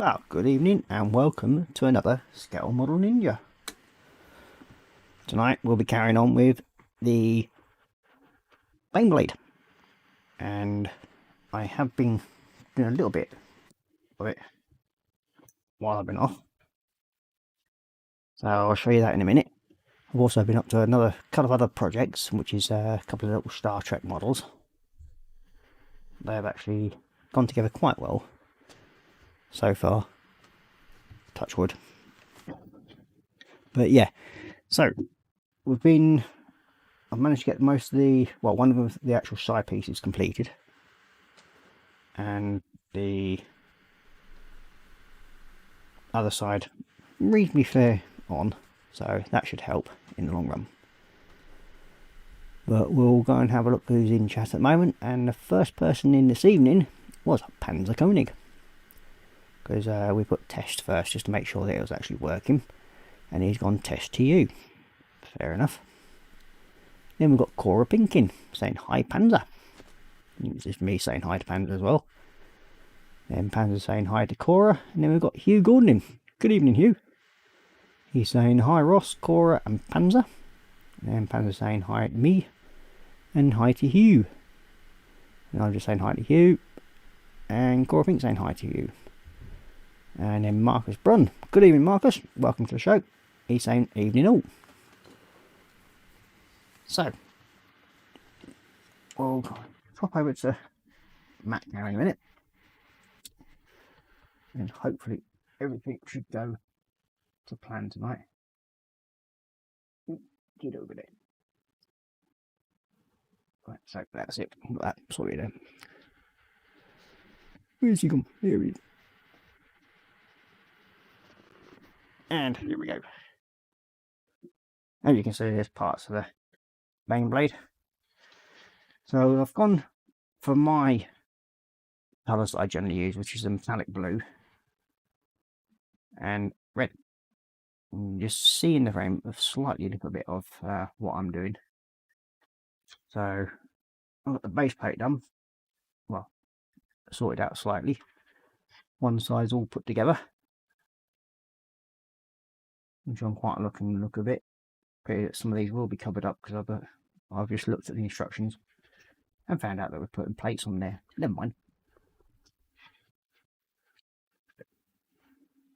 Well, good evening and welcome to another Scale Model Ninja. Tonight we'll be carrying on with the Blade, and I have been doing a little bit of it while I've been off, so I'll show you that in a minute. I've also been up to another couple of other projects, which is a couple of little Star Trek models. They've actually gone together quite well so far, touch wood. But yeah, so I've managed to get most of the, well, one of the actual side pieces completed, and the other side reasonably fair on, so that should help in the long run. But we'll go and have a look who's in chat at the moment, and the first person in this evening was Panzer Koenig, because we put test first just to make sure that it was actually working, and he's gone test to you. Fair enough. Then we've got Korra Pinkin saying hi Panzer. This is me saying hi to Panzer as well. Then Panzer saying hi to Korra, and then we've got Hugh Gordon. Good evening, Hugh. He's saying hi Ross, Korra and Panzer. And then Panzer saying hi to me and hi to Hugh. And I'm just saying hi to Hugh, and Korra Pink saying hi to you. And then Marcus Brunn. Good evening, Marcus. Welcome to the show. He's saying evening all. So, we'll swap over to Matt now in a minute, and hopefully everything should go to plan tonight. Get over there. Right, so that's it. That sorted out. Where's he gone? Here he is. And here we go. As you can see, there's parts of the main blade. So I've gone for my colours that I generally use, which is the metallic blue and red. And just see in the frame a slightly little bit of what I'm doing. So I've got the base plate done, well, sorted out slightly. One side's all put together, which I'm quite looking the look of it. Some of these will be covered up because I've just looked at the instructions and found out that we're putting plates on there. Never mind.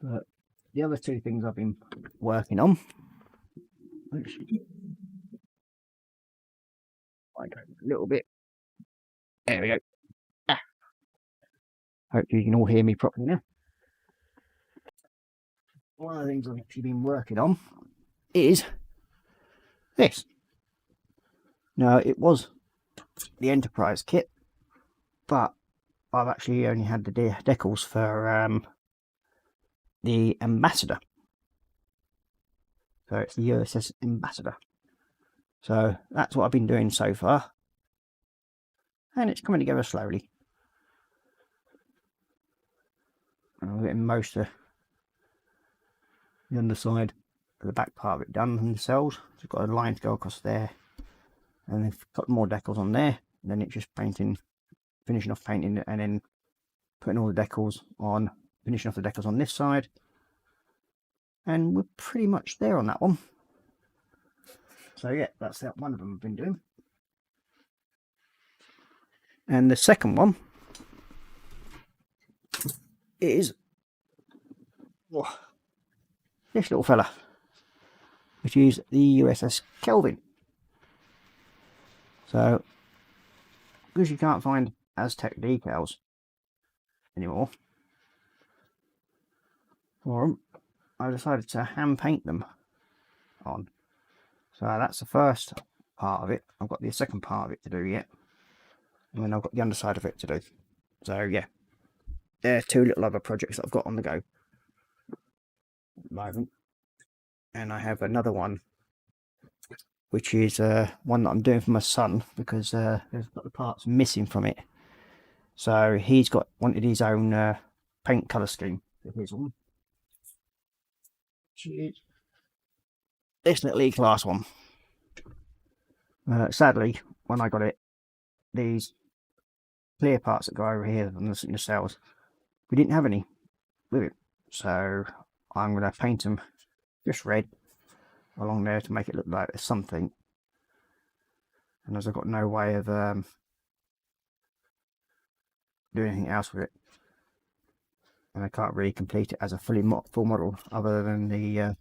But the other two things I've been working on, which I go a little bit. There we go. Ah. Hopefully you can all hear me properly now. One of the things I've actually been working on is this. Now, it was the Enterprise kit, but I've actually only had the decals for the Ambassador. So it's the USS Ambassador. So that's what I've been doing so far, and it's coming together slowly. I'm getting most of the underside of the back part of it done in the cells. So I've got a line to go across there, and then got more decals on there, and then it's just painting, finishing off painting, and then putting all the decals on, finishing off the decals on this side, and we're pretty much there on that one. So yeah, that's that one of them I've been doing. And the second one is this little fella, which is the USS Kelvin. So, because you can't find Aztec decals anymore for them, I decided to hand paint them on. So that's the first part of it. I've got the second part of it to do yet, and then I've got the underside of it to do. So yeah, there are two little other projects that I've got on the go at the moment. And I have another one, which is one that I'm doing for my son, because there's got the parts missing from it. So he's wanted his own paint colour scheme for his one. This little E-Class one. Sadly, when I got it, these clear parts that go over here on the cells, we didn't have any with it. So I'm going to paint them just red along there to make it look like there's something. And as I've got no way of doing anything else with it, and I can't really complete it as a full model other than the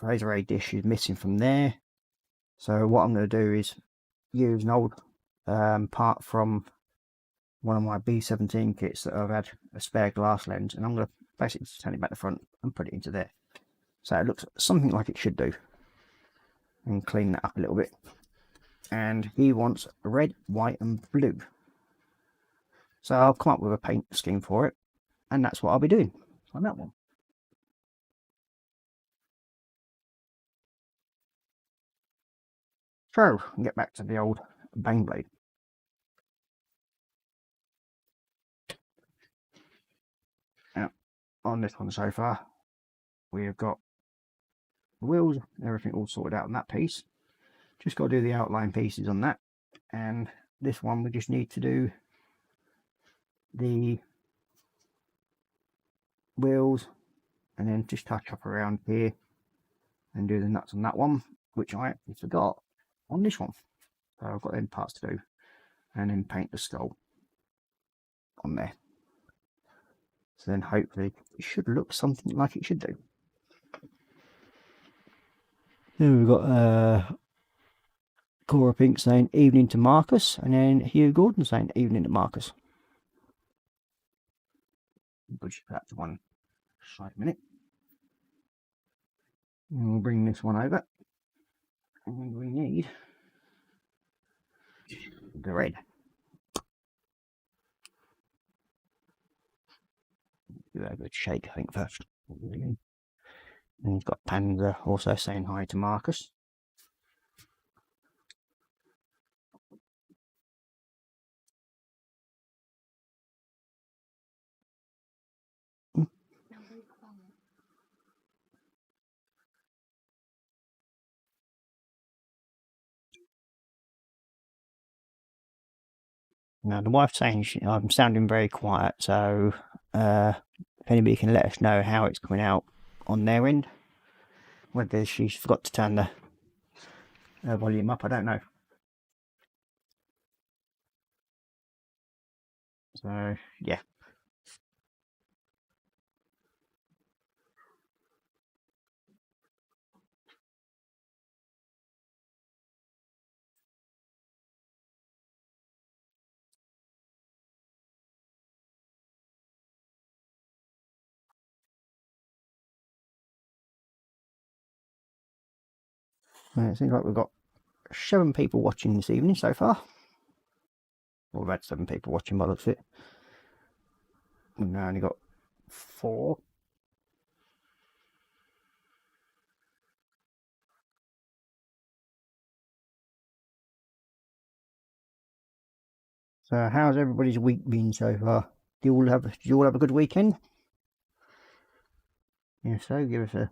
Razor A dish is missing from there. So what I'm going to do is use an old part from one of my B17 kits that I've had a spare glass lens, and I'm going to basically turn it back the front and put it into there. So it looks something like it should do. And clean that up a little bit. And he wants red, white and blue. So I'll come up with a paint scheme for it, and that's what I'll be doing on that one. So, get back to the old bang blade. Now, on this one so far, we've got the wheels, everything all sorted out on that piece. Just got to do the outline pieces on that. And this one we just need to do the wheels and then just touch up around here and do the nuts on that one, which I actually forgot on this one. So I've got them parts to do, and then paint the skull on there. So then hopefully it should look something like it should do. Then we've got Korra Pink saying evening to Marcus, and then Hugh Gordon saying evening to Marcus. Push that to one side a minute. And we'll bring this one over. And we need the red. Give that a good shake, I think, first. And he's got Panda also saying hi to Marcus. Now, the wife's saying I'm sounding very quiet, so if anybody can let us know how it's coming out on their end, whether she's forgot to turn the volume up, I don't know. So, yeah. It seems like we've got 7 people watching this evening so far. Well, we've had 7 people watching by the looks of it. We've now only got 4. So how's everybody's week been so far? Do you all have a good weekend? Yeah, so give us a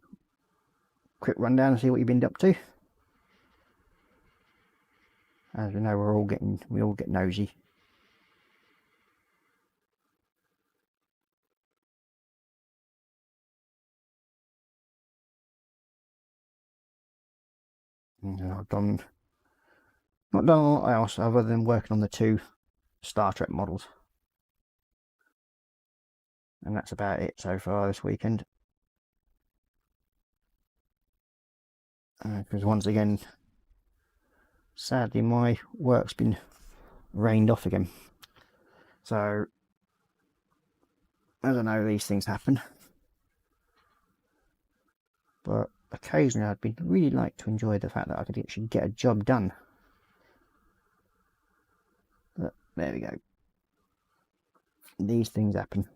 quick rundown and see what you've been up to. As we know, we all get nosy. And I've not done a lot else other than working on the 2 Star Trek models. And that's about it so far this weekend. Because once again, sadly my work's been rained off again. So, as I know, these things happen. But occasionally I'd really like to enjoy the fact that I could actually get a job done. But there we go. These things happen.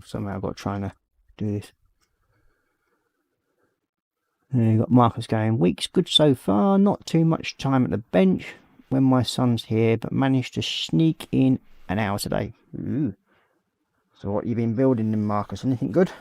Somehow I've got trying to do this. And you've got Marcus going, week's good so far, not too much time at the bench when my son's here, but managed to sneak in an hour today. Ooh. So what you been building then, Marcus? Anything good?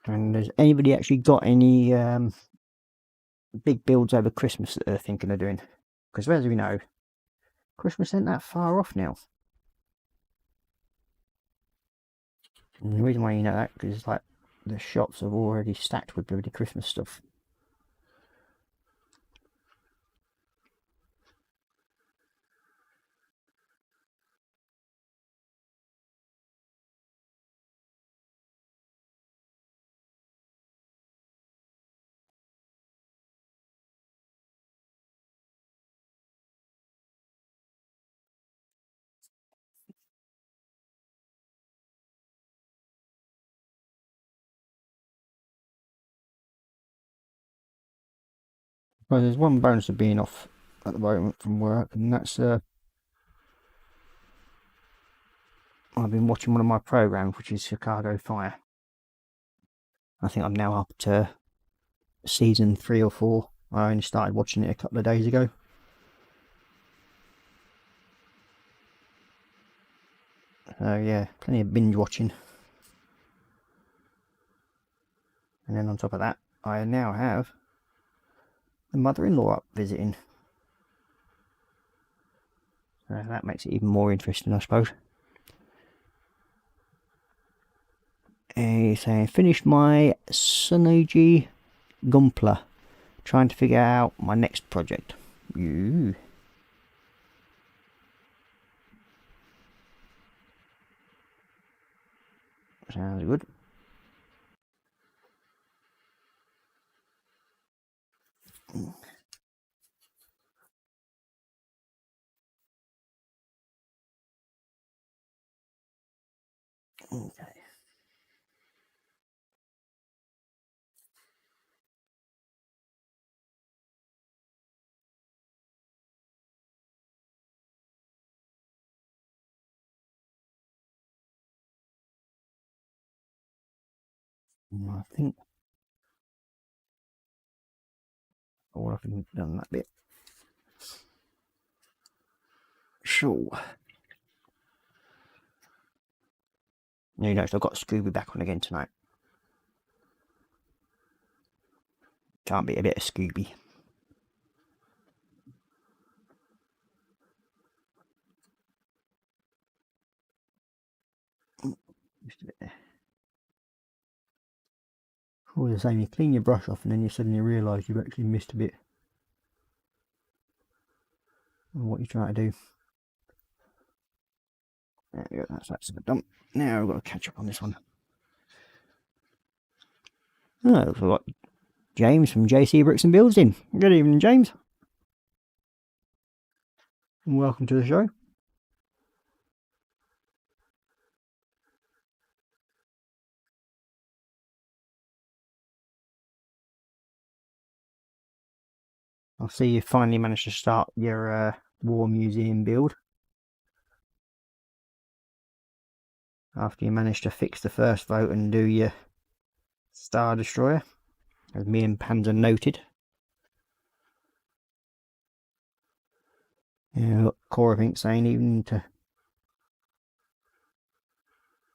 And has anybody actually got any big builds over Christmas that they're thinking of doing? Because as we know, Christmas ain't that far off now. And the reason why you know that, because it's like the shops are already stacked with bloody Christmas stuff. Well, there's one bonus of being off at the moment from work, and that's I've been watching one of my programs, which is Chicago Fire. I think I'm now up to season 3 or 4. I only started watching it a couple of days ago. So yeah, plenty of binge watching. And then on top of that, I now have the mother-in-law up visiting. So that makes it even more interesting, I suppose. He's saying, finished my Sunoji Gumpler, trying to figure out my next project. Ooh. Sounds good. Okay. I think all I can done that bit. Sure. You notice I've got Scooby back on again tonight. Can't be a bit of Scooby. Just a bit there. All the same, you clean your brush off and then you suddenly realise you've actually missed a bit of what you're trying to do. There we go, that's done. Now I've got to catch up on this one. Oh, so what? James from JC Bricks and Builds in. Good evening, James. And welcome to the show. I see you finally managed to start your War Museum build. After you managed to fix the first vote and do your Star Destroyer, as me and Panzer noted. Yeah, look, Korra Pink saying even to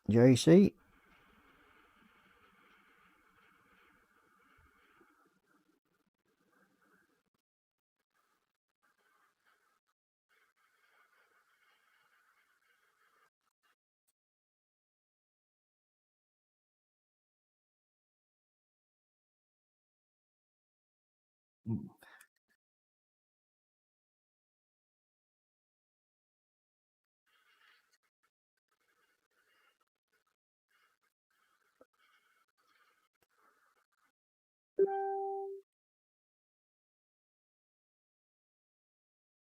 JC.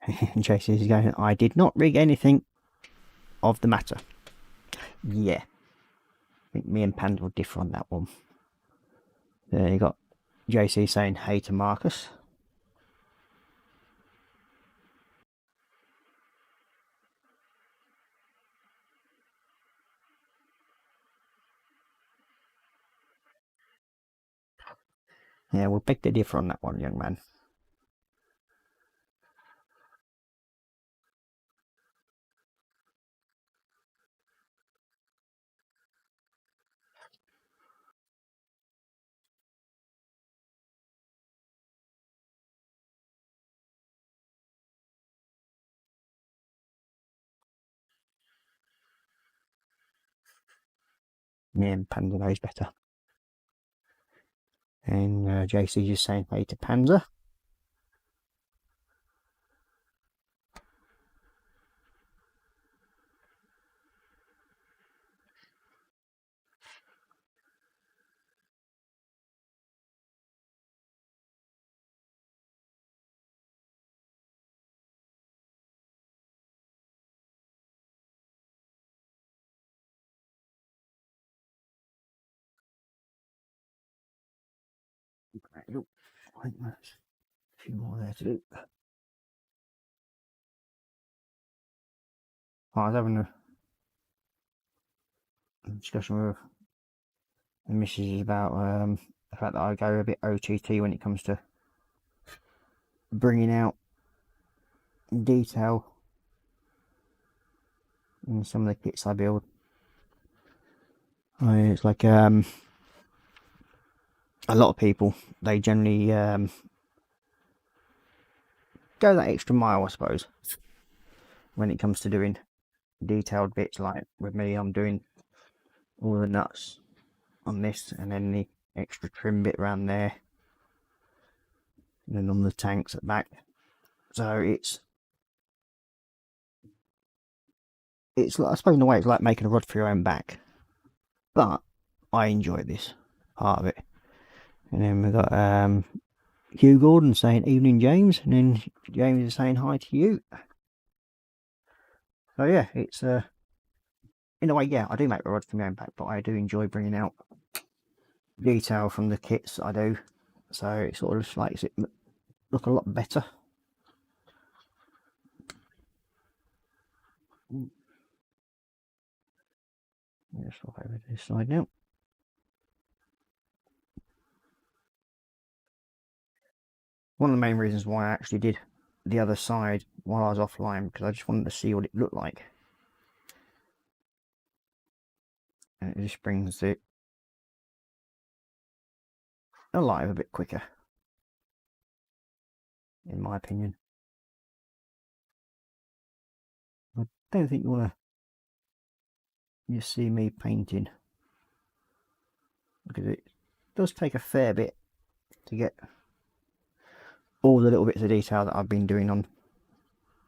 And JC is going, I did not rig anything of the matter. Yeah. I think me and Panda will differ on that one. There you got JC saying hey to Marcus. Yeah, we'll beg to differ on that one, young man. Me and Panda knows better. And JC just saying hey to Panzer. Right, I think that's a few more there to do. I was having a discussion with the missus about the fact that I go a bit OTT when it comes to bringing out detail in some of the kits I build. It's like a lot of people, they generally go that extra mile, I suppose, when it comes to doing detailed bits. Like with me, I'm doing all the nuts on this, and then the extra trim bit around there, and then on the tanks at the back. So it's I suppose in a way it's like making a rod for your own back, but I enjoy this part of it. And then we've got Hugh Gordon saying evening James, and then James is saying hi to you. So yeah, it's in a way, yeah, I do make a rod for my own back, but I do enjoy bringing out detail from the kits I do, so it sort of makes it look a lot better. Let's swap over to this side now. One of the main reasons why I actually did the other side while I was offline, because I just wanted to see what it looked like, and it just brings it alive a bit quicker, in my opinion. I don't think you want to see me painting, because it does take a fair bit to get all the little bits of detail that I've been doing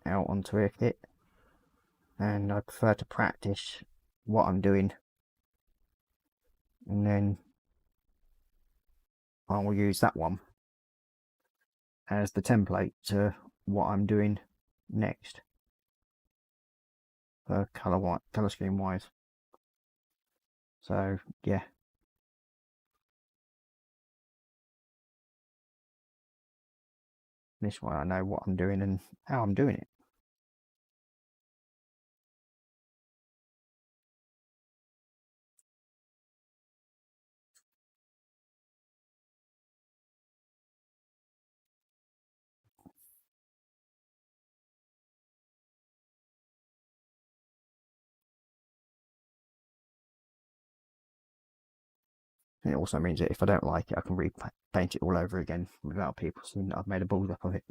out onto a kit, and I prefer to practice what I'm doing, and then I will use that one as the template to what I'm doing next for colour scheme wise. So yeah, this way I know what I'm doing and how I'm doing it. And it also means that if I don't like it, I can repaint it all over again without people seeing that I've made a balls up of it.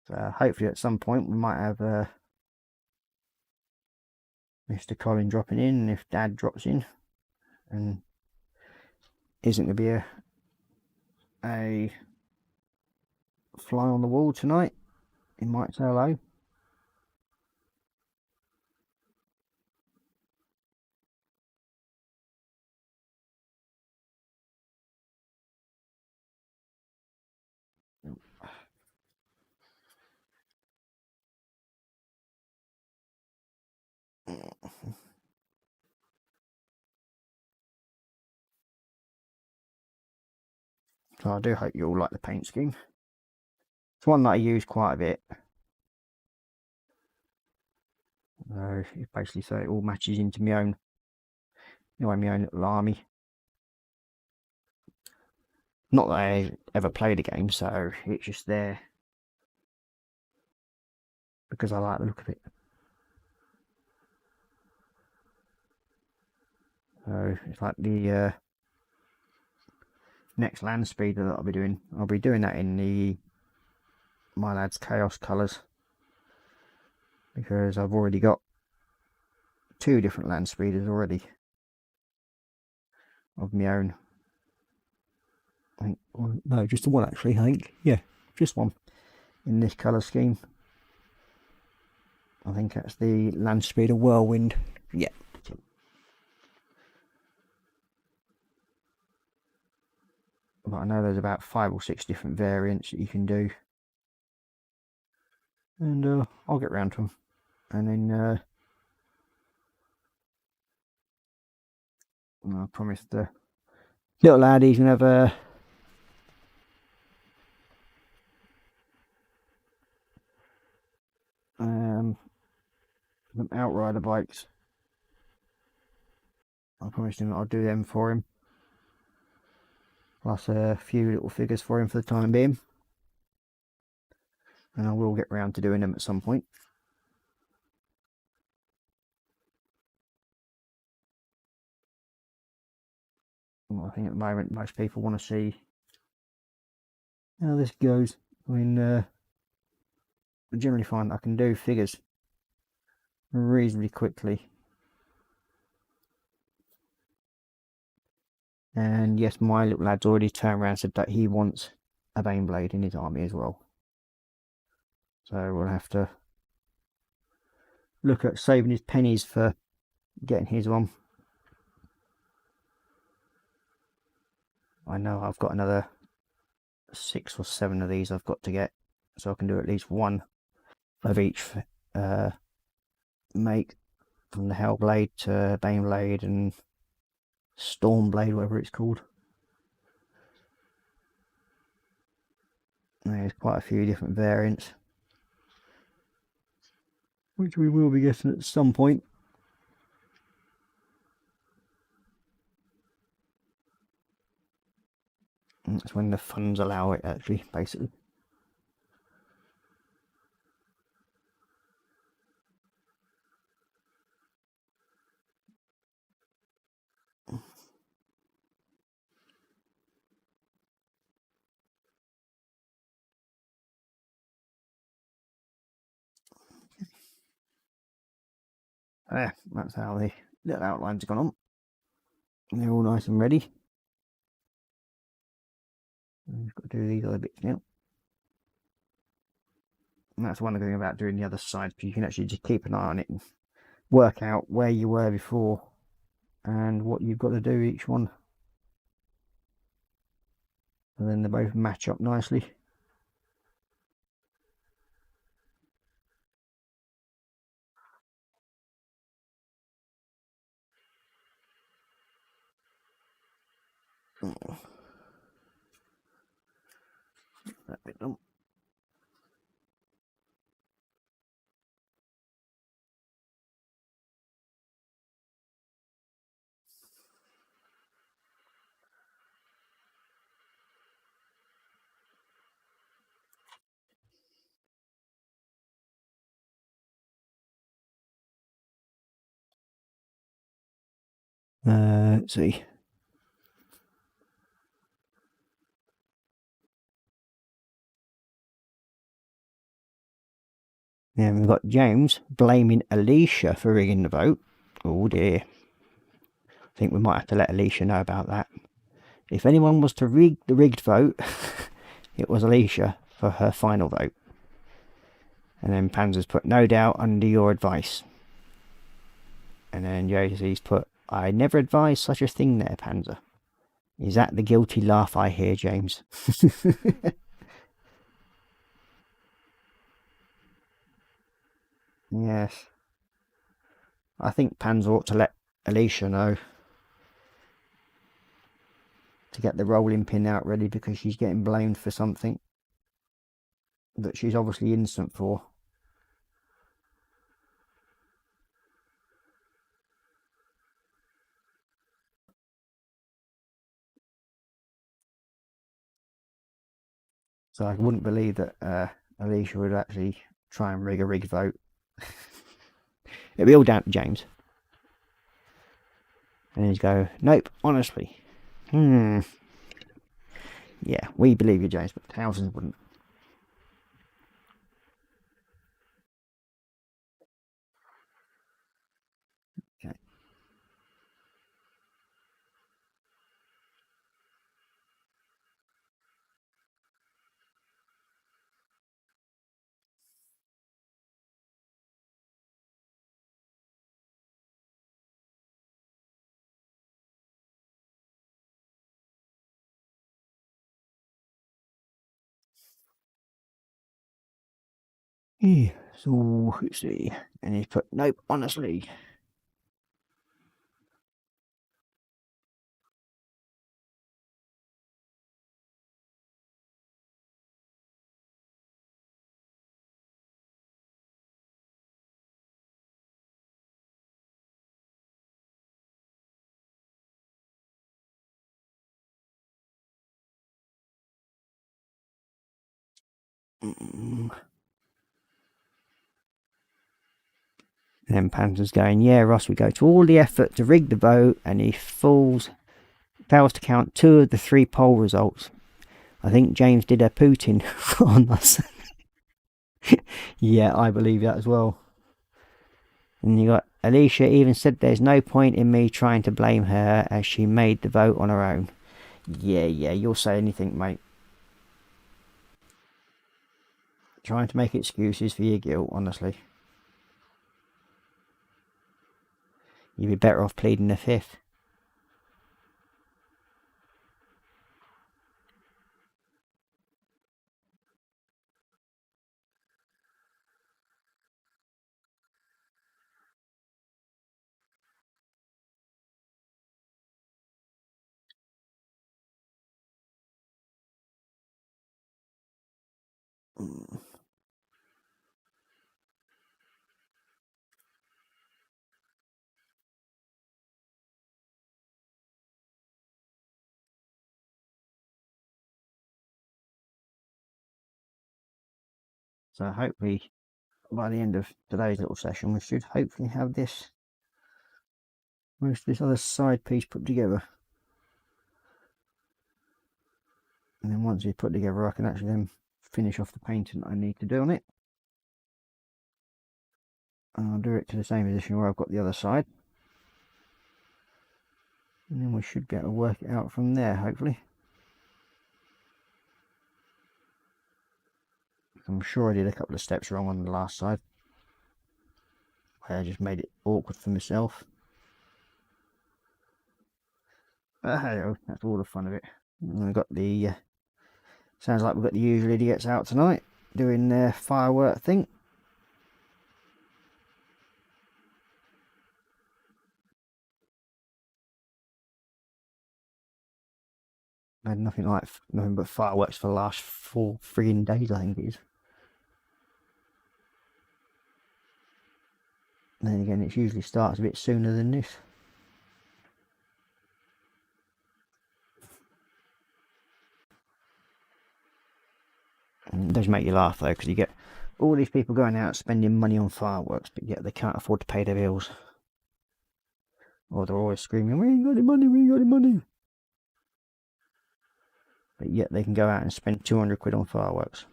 So hopefully at some point we might have Mr. Colin dropping in, and if Dad drops in and isn't going to be a fly on the wall tonight, he might say hello. So I do hope you all like the paint scheme. It's one that I use quite a bit. It's basically so it all matches into my own, my own little army. Not that I ever played a game, so it's just there because I like the look of it. So it's like the next land speeder that I'll be doing. I'll be doing that in the My Lad's Chaos colours, because I've already got 2 different land speeders already of my own. I think, well, no, just the one actually. I think, yeah, just one in this colour scheme. I think that's the land speeder Whirlwind. Yeah. But I know there's about 5 or 6 different variants that you can do, and I'll get round to them, and then I promised the little lad he's gonna have some outrider bikes. I promised him I'll do them for him, plus a few little figures for him for the time being, and I will get round to doing them at some point. Well, I think at the moment most people want to see how this goes. I mean, I generally find I can do figures reasonably quickly. And yes, my little lad's already turned around and said that he wants a Baneblade in his army as well. So we'll have to look at saving his pennies for getting his one. I know I've got another 6 or 7 of these I've got to get, so I can do at least one of each make, from the Hellblade to Baneblade and Stormblade, whatever it's called. There's quite a few different variants, which we will be getting at some point. And that's when the funds allow it, actually, basically. There, that's how the little outlines have gone on. And they're all nice and ready. We've got to do these other bits now. And that's one thing about doing the other side, because you can actually just keep an eye on it and work out where you were before and what you've got to do each one. And then they both match up nicely. Oh. That bit done. Let's see. Then we've got James blaming Alicia for rigging the vote. Oh dear. I think we might have to let Alicia know about that. If anyone was to rig the rigged vote, it was Alicia for her final vote. And then Panzer's put, no doubt under your advice. And then Josie's put, I never advised such a thing there, Panzer. Is that the guilty laugh I hear, James? Yes. I think Panzer ought to let Alicia know. to get the rolling pin out ready, because she's getting blamed for something that she's obviously innocent for. So I wouldn't believe that Alicia would actually try and rig a rigged vote. It'd be all down to James. And he'd go, nope, honestly. Yeah, we believe you, James, but thousands wouldn't. Okay. Yeah, so let's see. And he's put, nope, honestly. And then Panton's going, yeah, Ross, we go to all the effort to rig the vote, and he fails to count 2 of the 3 poll results. I think James did a Putin on us. Yeah, I believe that as well. And you got Alicia even said there's no point in me trying to blame her, as she made the vote on her own. Yeah, you'll say anything, mate. Trying to make excuses for your guilt, honestly. You'd be better off pleading the 5th. So hopefully by the end of today's little session, we should hopefully have most of this other side piece put together. And then once it's put together, I can actually then finish off the painting that I need to do on it. And I'll do it to the same position where I've got the other side. And then we should be able to work it out from there, hopefully. I'm sure I did a couple of steps wrong on the last side, where I just made it awkward for myself. But hey, that's all the fun of it. And we've got the sounds like we've got the usual idiots out tonight doing their firework thing. I had nothing but fireworks for the last 4 frigging days, I think it is. And then again, it usually starts a bit sooner than this. And it does make you laugh though, because you get all these people going out spending money on fireworks, but yet they can't afford to pay their bills. Or they're always screaming, we ain't got any money, we ain't got any money. But yet they can go out and spend 200 quid on fireworks.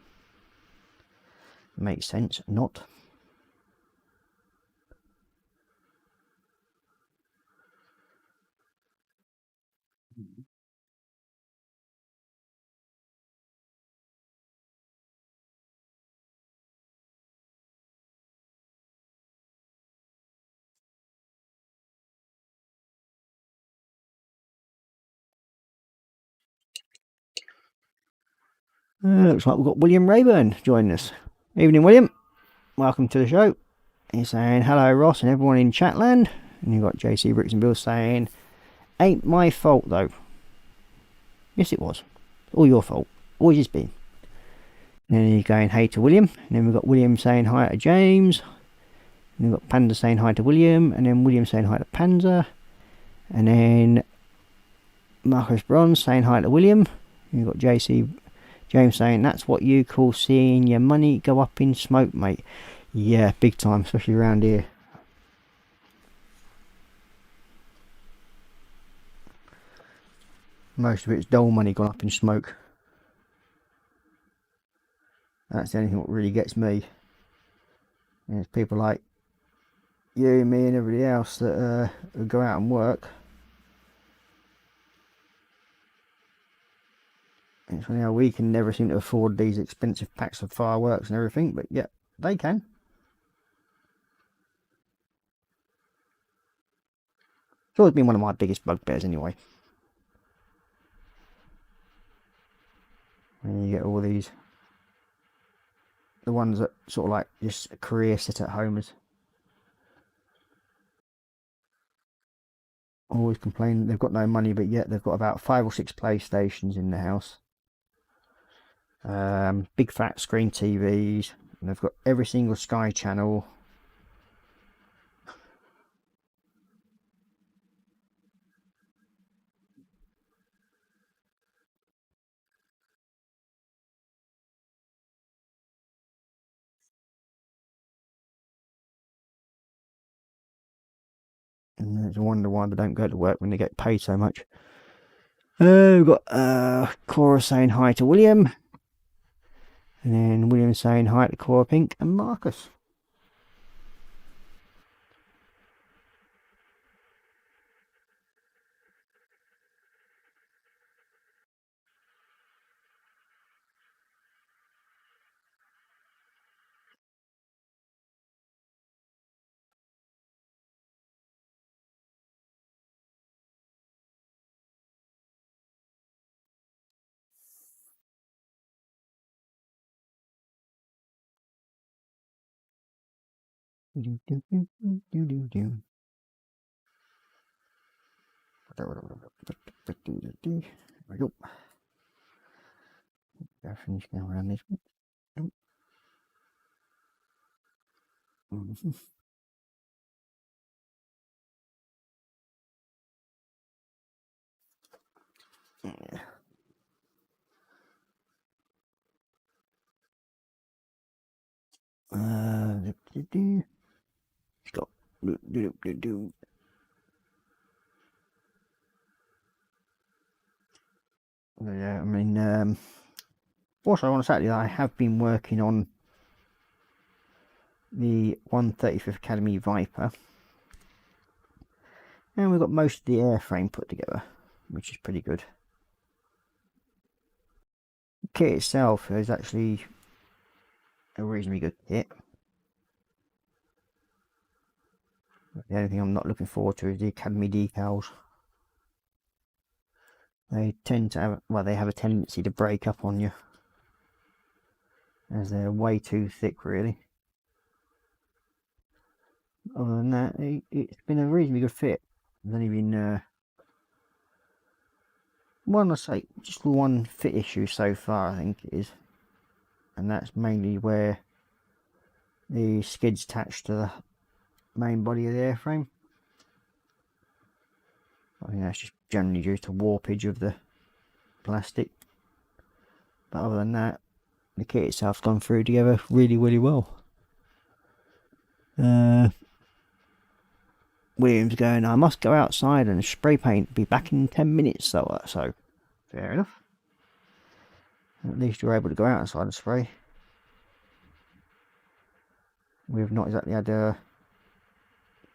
Makes sense, not. Looks like we've got William Rayburn joining us. Evening, William. Welcome to the show. He's saying, hello, Ross and everyone in Chatland. And you've got JC Bricks and Bill saying, ain't my fault, though. Yes, it was. All your fault. Always has been. And then he's going hey to William. And then we've got William saying hi to James. And we've got Panzer saying hi to William. And then William saying hi to Panzer. And then Marcus Bronze saying hi to William. And you've got JC James saying that's what you call seeing your money go up in smoke, mate. Yeah, big time, especially around here. Most of it's dole money gone up in smoke. That's the only thing that really gets me. And it's people like you, me and everybody else that go out and work. It's funny how we can never seem to afford these expensive packs of fireworks and everything, but yeah, they can. It's always been one of my biggest bugbears anyway. When you get all these, the ones that sort of like just a career sit at homers. Always complain they've got no money, but yet they've got about 5 or 6 PlayStations in the house. Big fat screen TVs, and they've got every single Sky channel. And it's a wonder why they don't go to work when they get paid so much. We've got Korra saying hi to William. And then William saying hi to Korra Pink and Marcus. There we go. Gotta finish now around this one. Yeah. Stop. Yeah, I mean, also on Saturday I have been working on the 135th Academy Viper, and we've got most of the airframe put together, which is pretty good. The kit itself is actually a reasonably good kit. The only thing I'm not looking forward to is the Academy decals. They tend to have, well, they have a tendency to break up on you, as they're way too thick, really. Other than that, it's been a reasonably good fit. There's only been one, I say, just one fit issue so far, I think it is, and that's mainly where the skid's attached to the main body of the airframe. I think that's just generally due to warpage of the plastic, but other than that, the kit itself's gone through together really well. William's going, I must go outside and spray paint, be back in 10 minutes, so fair enough. At least you're able to go outside and spray. We've not exactly had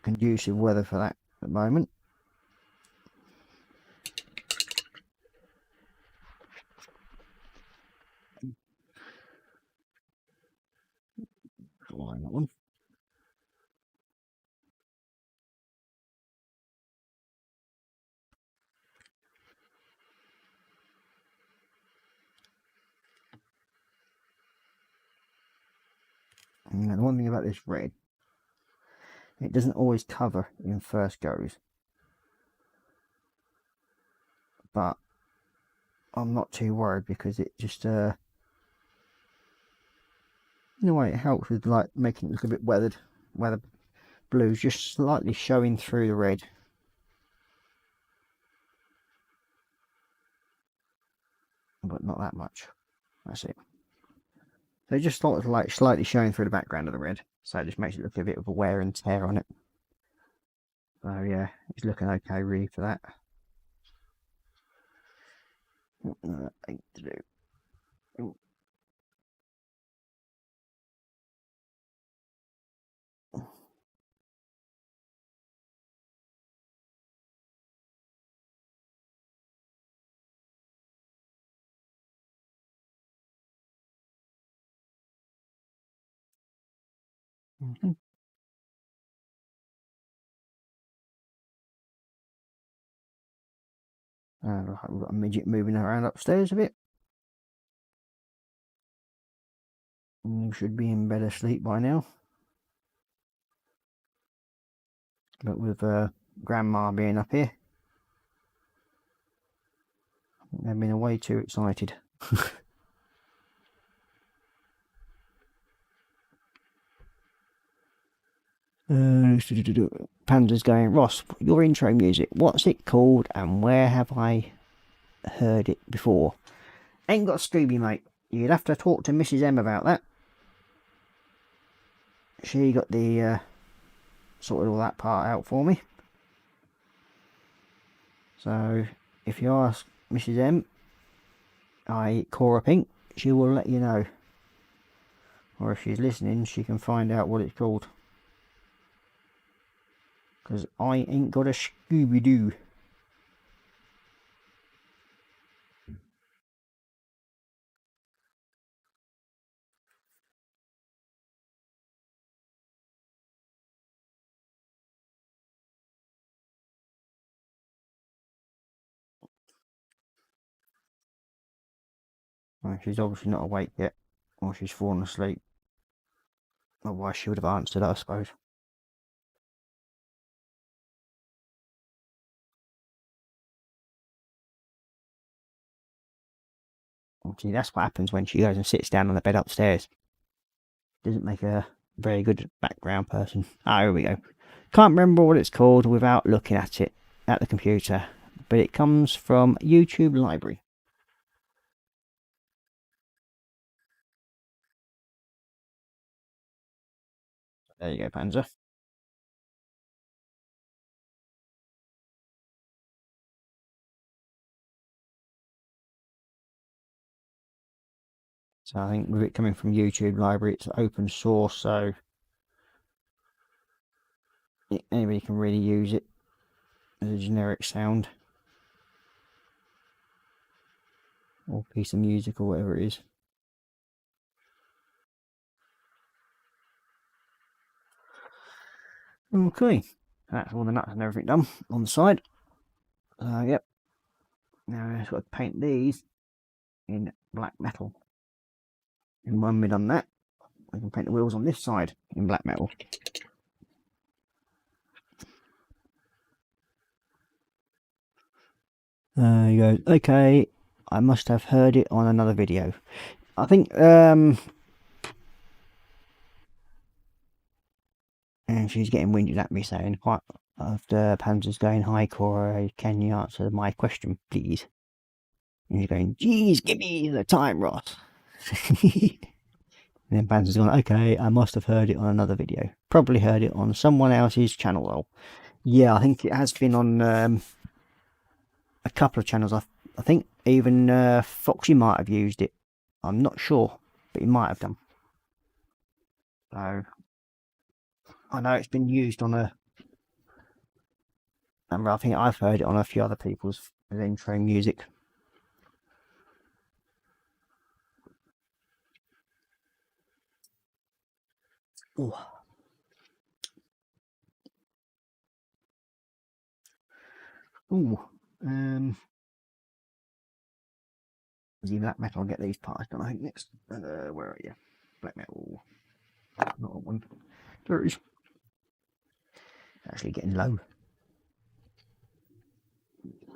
conducive weather for that at the moment. Line that one. And the one thing about this red, it doesn't always cover in first goes, but I'm not too worried because it just in a way it helps with like making it look a bit weathered, where the blue's just slightly showing through the red. But not that much. That's it. So just sort of like slightly showing through the background of the red. So it just makes it look a bit of a wear and tear on it. So yeah, it's looking okay really for that. What thing to do? Ooh. Mm-hmm. We've got a midget moving around upstairs a bit. You should be in bed asleep by now. But with Grandma being up here, they've been way too excited. Panda's going, Ross, your intro music, what's it called and where have I heard it before? Ain't got Scooby, mate. You'd have to talk to Mrs. M about that. She got the sorted all that part out for me. So if you ask Mrs. M, Korra Pink, she will let you know. Or if she's listening, she can find out what it's called. Because I ain't got a Scooby-Doo. Well, she's obviously not awake yet. Or she's fallen asleep. Otherwise she would have answered, I suppose. See, that's what happens when she goes and sits down on the bed upstairs. Doesn't make a very good background person. Ah, here we go. Can't remember what it's called without looking at it at the computer. But it comes from YouTube Library. There you go, Panzer. So I think with it coming from YouTube Library, it's open source, so anybody can really use it as a generic sound or piece of music or whatever it is. Okay, that's all the nuts and everything done on the side. Yep. Now I've got to paint these in black metal. And when we've done that, we can paint the wheels on this side in black metal. He goes, okay, I must have heard it on another video. I think, and she's getting winded at me saying, quite after Panzer's going, hi Korra, can you answer my question, please? And he's going, geez, give me the time, Ross. And then Panzer's gone, okay, I must have heard it on another video. Probably heard it on someone else's channel, though. Yeah, I think it has been on a couple of channels. I think even Foxy might have used it. I'm not sure, but he might have done. So I know it's been used on a. And I think I've heard it on a few other people's intro music. Ooh. Ooh. See, black metal, I'll get these parts done, I think, next. Where are you? Black metal. Not one. There it is. Actually getting low.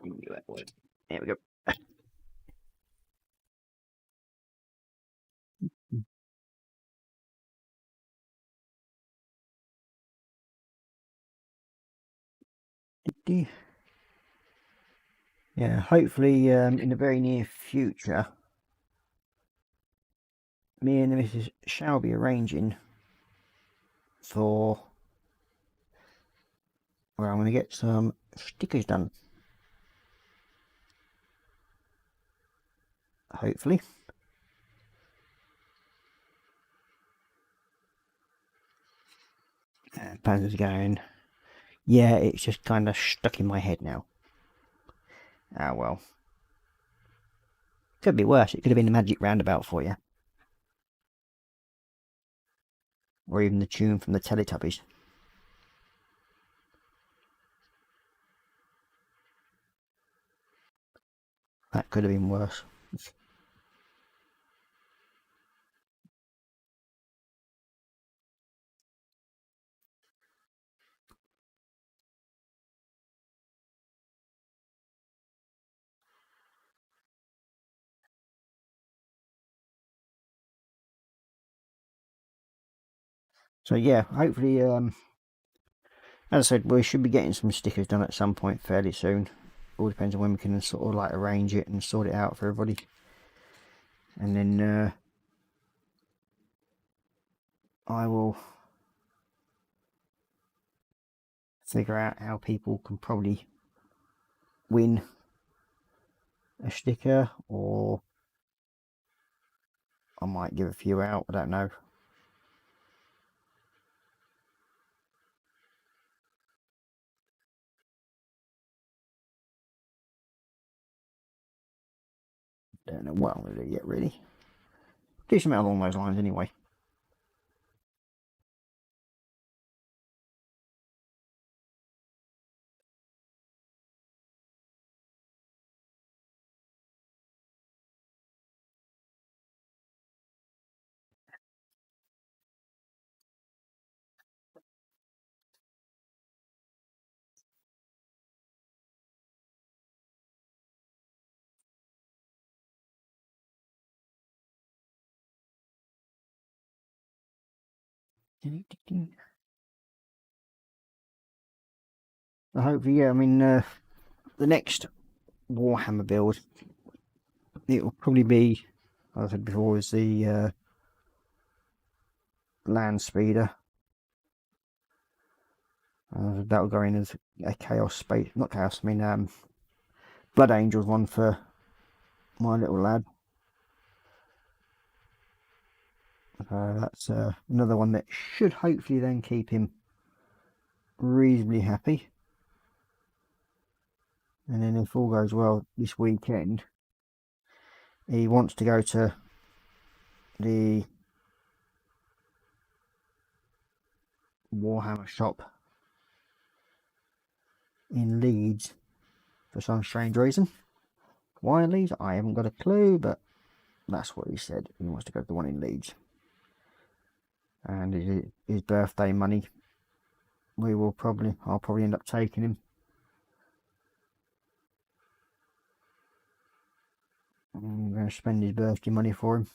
There we go. Yeah, hopefully in the very near future, me and the missus shall be arranging for where I'm going to get some stickers done. Hopefully. And Panzer's going, yeah, it's just kind of stuck in my head now. Ah, well. Could be worse. It could have been the magic roundabout for you. Or even the tune from the Teletubbies. That could have been worse. So yeah, hopefully, as I said, we should be getting some stickers done at some point fairly soon. All depends on when we can sort of like arrange it and sort it out for everybody. And then I will figure out how people can probably win a sticker, or I might give a few out, I don't know. Don't know what I'm going to do yet, really. Do something along those lines anyway. So hopefully, yeah, I mean, the next Warhammer build, it will probably be, as I said before, is the land speeder. That'll go in as a chaos space, not chaos, I mean Blood Angels one for my little lad. That's another one that should hopefully then keep him reasonably happy. And then if all goes well this weekend, he wants to go to the Warhammer shop in Leeds for some strange reason. Why Leeds? I haven't got a clue, but that's what he said. He wants to go to the one in Leeds. And his birthday money, I'll probably end up taking him. I'm going to spend his birthday money for him.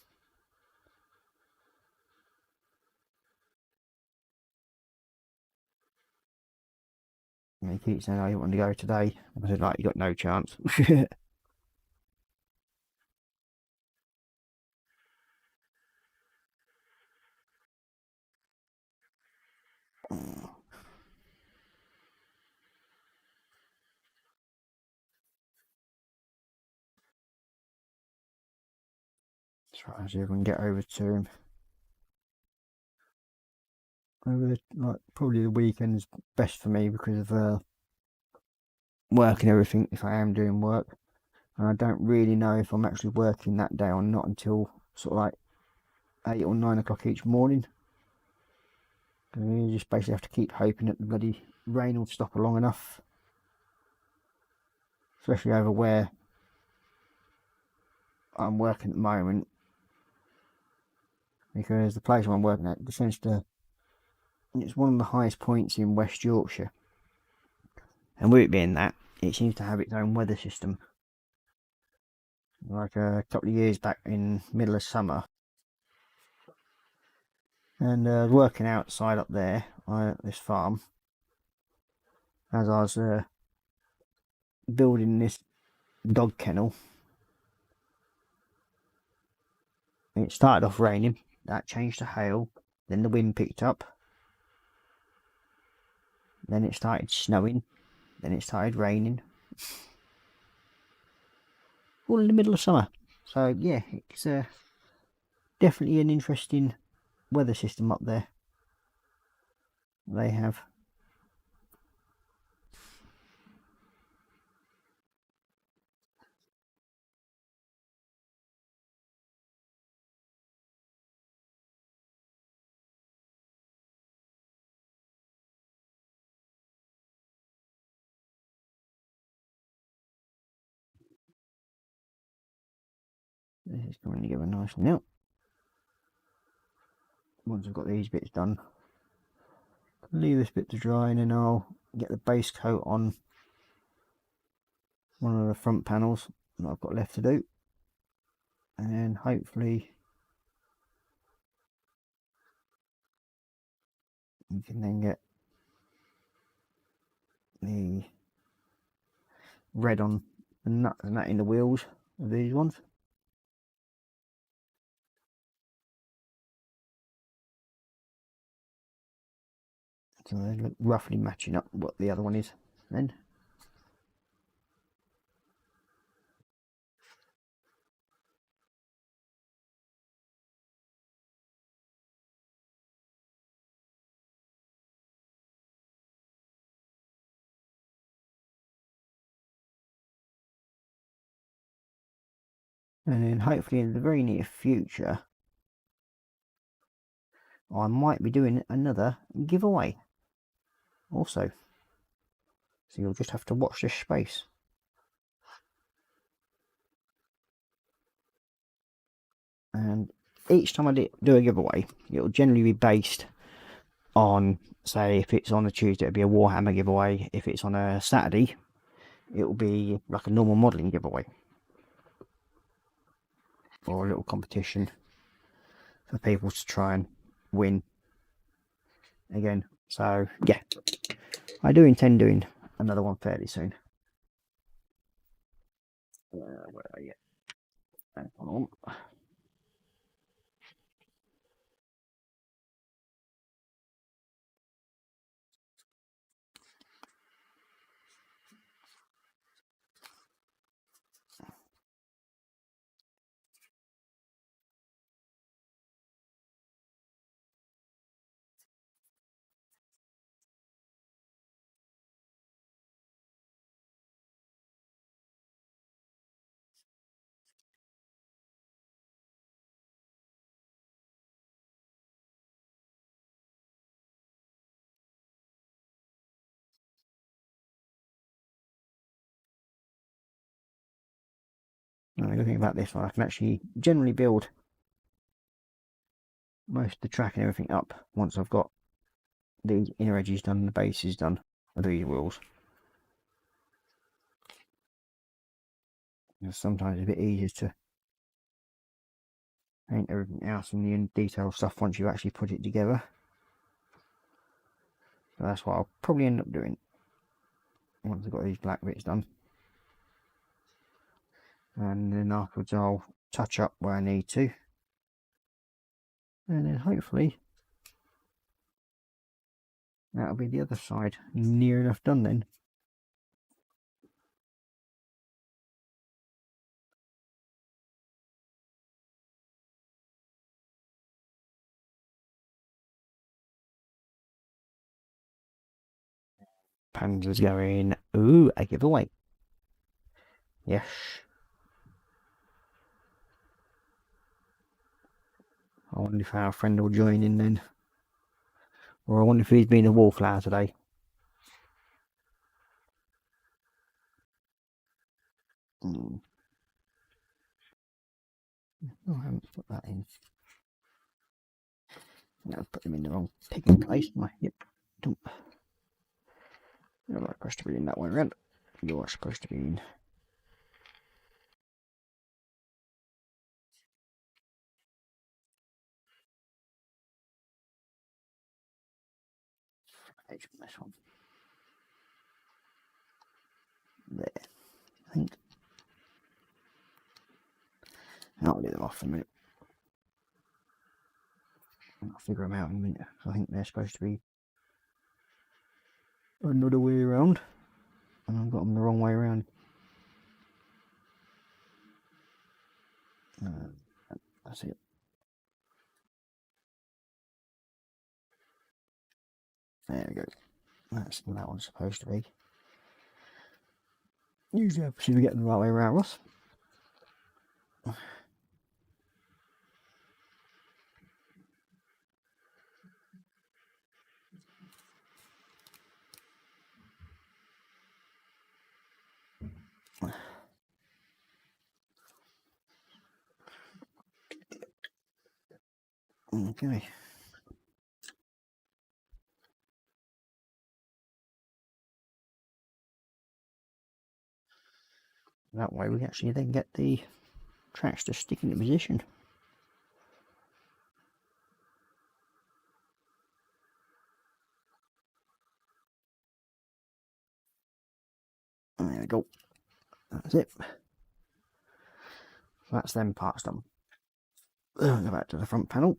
And he keeps saying, "Oh, you want to go today?" I said, "Like, you got no chance." Try and see if we can get over to him. Like, probably the weekend's best for me because of work and everything, if I am doing work. And I don't really know if I'm actually working that day or not until sort of like 8 or 9 o'clock each morning. And you just basically have to keep hoping that the bloody rain will stop long enough. Especially over where I'm working at the moment. Because the place I'm working at descends to, it's one of the highest points in West Yorkshire. And with it being that, it seems to have its own weather system. Like a couple of years back in middle of summer, and working outside up there at this farm, as I was building this dog kennel, it started off raining, that changed to hail, then the wind picked up, then it started snowing, then it started raining, all in the middle of summer. So yeah, it's definitely an interesting weather system up there they have. This is going to give a nice nail. Once I've got these bits done, leave this bit to dry, and then I'll get the base coat on one of the front panels that I've got left to do, and then hopefully you can then get the red on the nut and that in the wheels of these ones. So they look roughly matching up what the other one is then. And then hopefully in the very near future I might be doing another giveaway also, so you'll just have to watch this space. And each time I do a giveaway, it'll generally be based on, say, if it's on a Tuesday it'll be a Warhammer giveaway, if it's on a Saturday it'll be like a normal modelling giveaway or a little competition for people to try and win again. So yeah, I do intend doing another one fairly soon. Where are you? Hang on. The good thing about this one, I can actually generally build most of the track and everything up once I've got the inner edges done and the bases done of these wheels. It's sometimes a bit easier to paint everything else and the detail stuff once you actually put it together. So that's what I'll probably end up doing once I've got these black bits done. And then afterwards I'll touch up where I need to, and then hopefully that'll be the other side near enough done then. Panzer's going, ooh, a giveaway. Yes. I wonder if our friend will join in then. Or I wonder if he's been a wallflower today. Oh, I haven't put that in. No, put them in the wrong picking place. Yep. Don't. You're not supposed to be in that way around. You're supposed to be in. This one. There. I think. I'll get them off in a minute. I'll figure them out in a minute. I think they're supposed to be another way around, and I've got them the wrong way around. That's it. There we go. That's what that one's supposed to be. Usually I should be getting the right way around, Ross. Okay. That way we actually then get the tracks to stick into position. There we go. That's it. So that's them parts done. Go back to the front panel.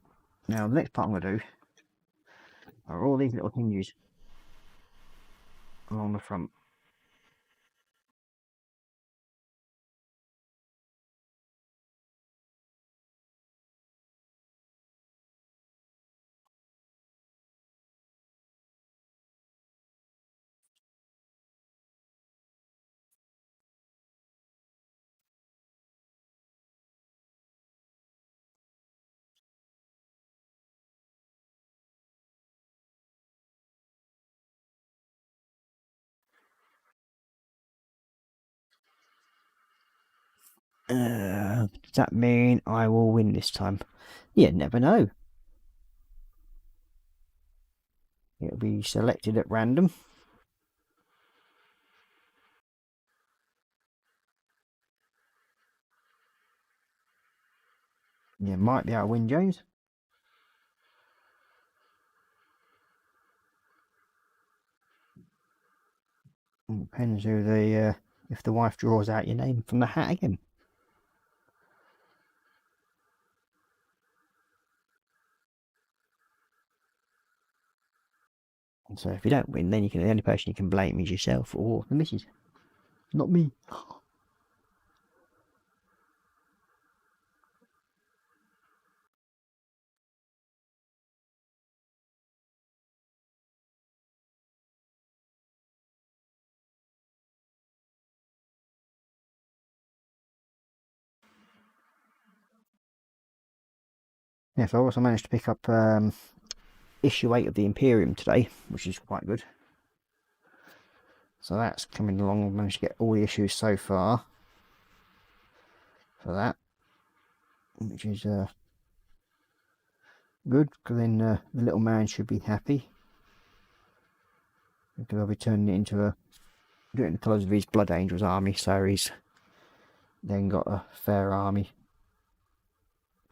Now the next part I'm going to do are all these little hinges along the front. Does that mean I will win this time? You never know. It'll be selected at random. You might be able to win, James. It depends who the if the wife draws out your name from the hat again. And so if you don't win, then the only person you can blame is yourself or the missus, not me. Yeah, so I also managed to pick up issue 8 of the Imperium today, which is quite good. So that's coming along. I've managed to get all the issues so far for that, which is good, because then the little man should be happy, because I'll be turning it into doing the colours of his Blood Angels army, so he's then got a fair army.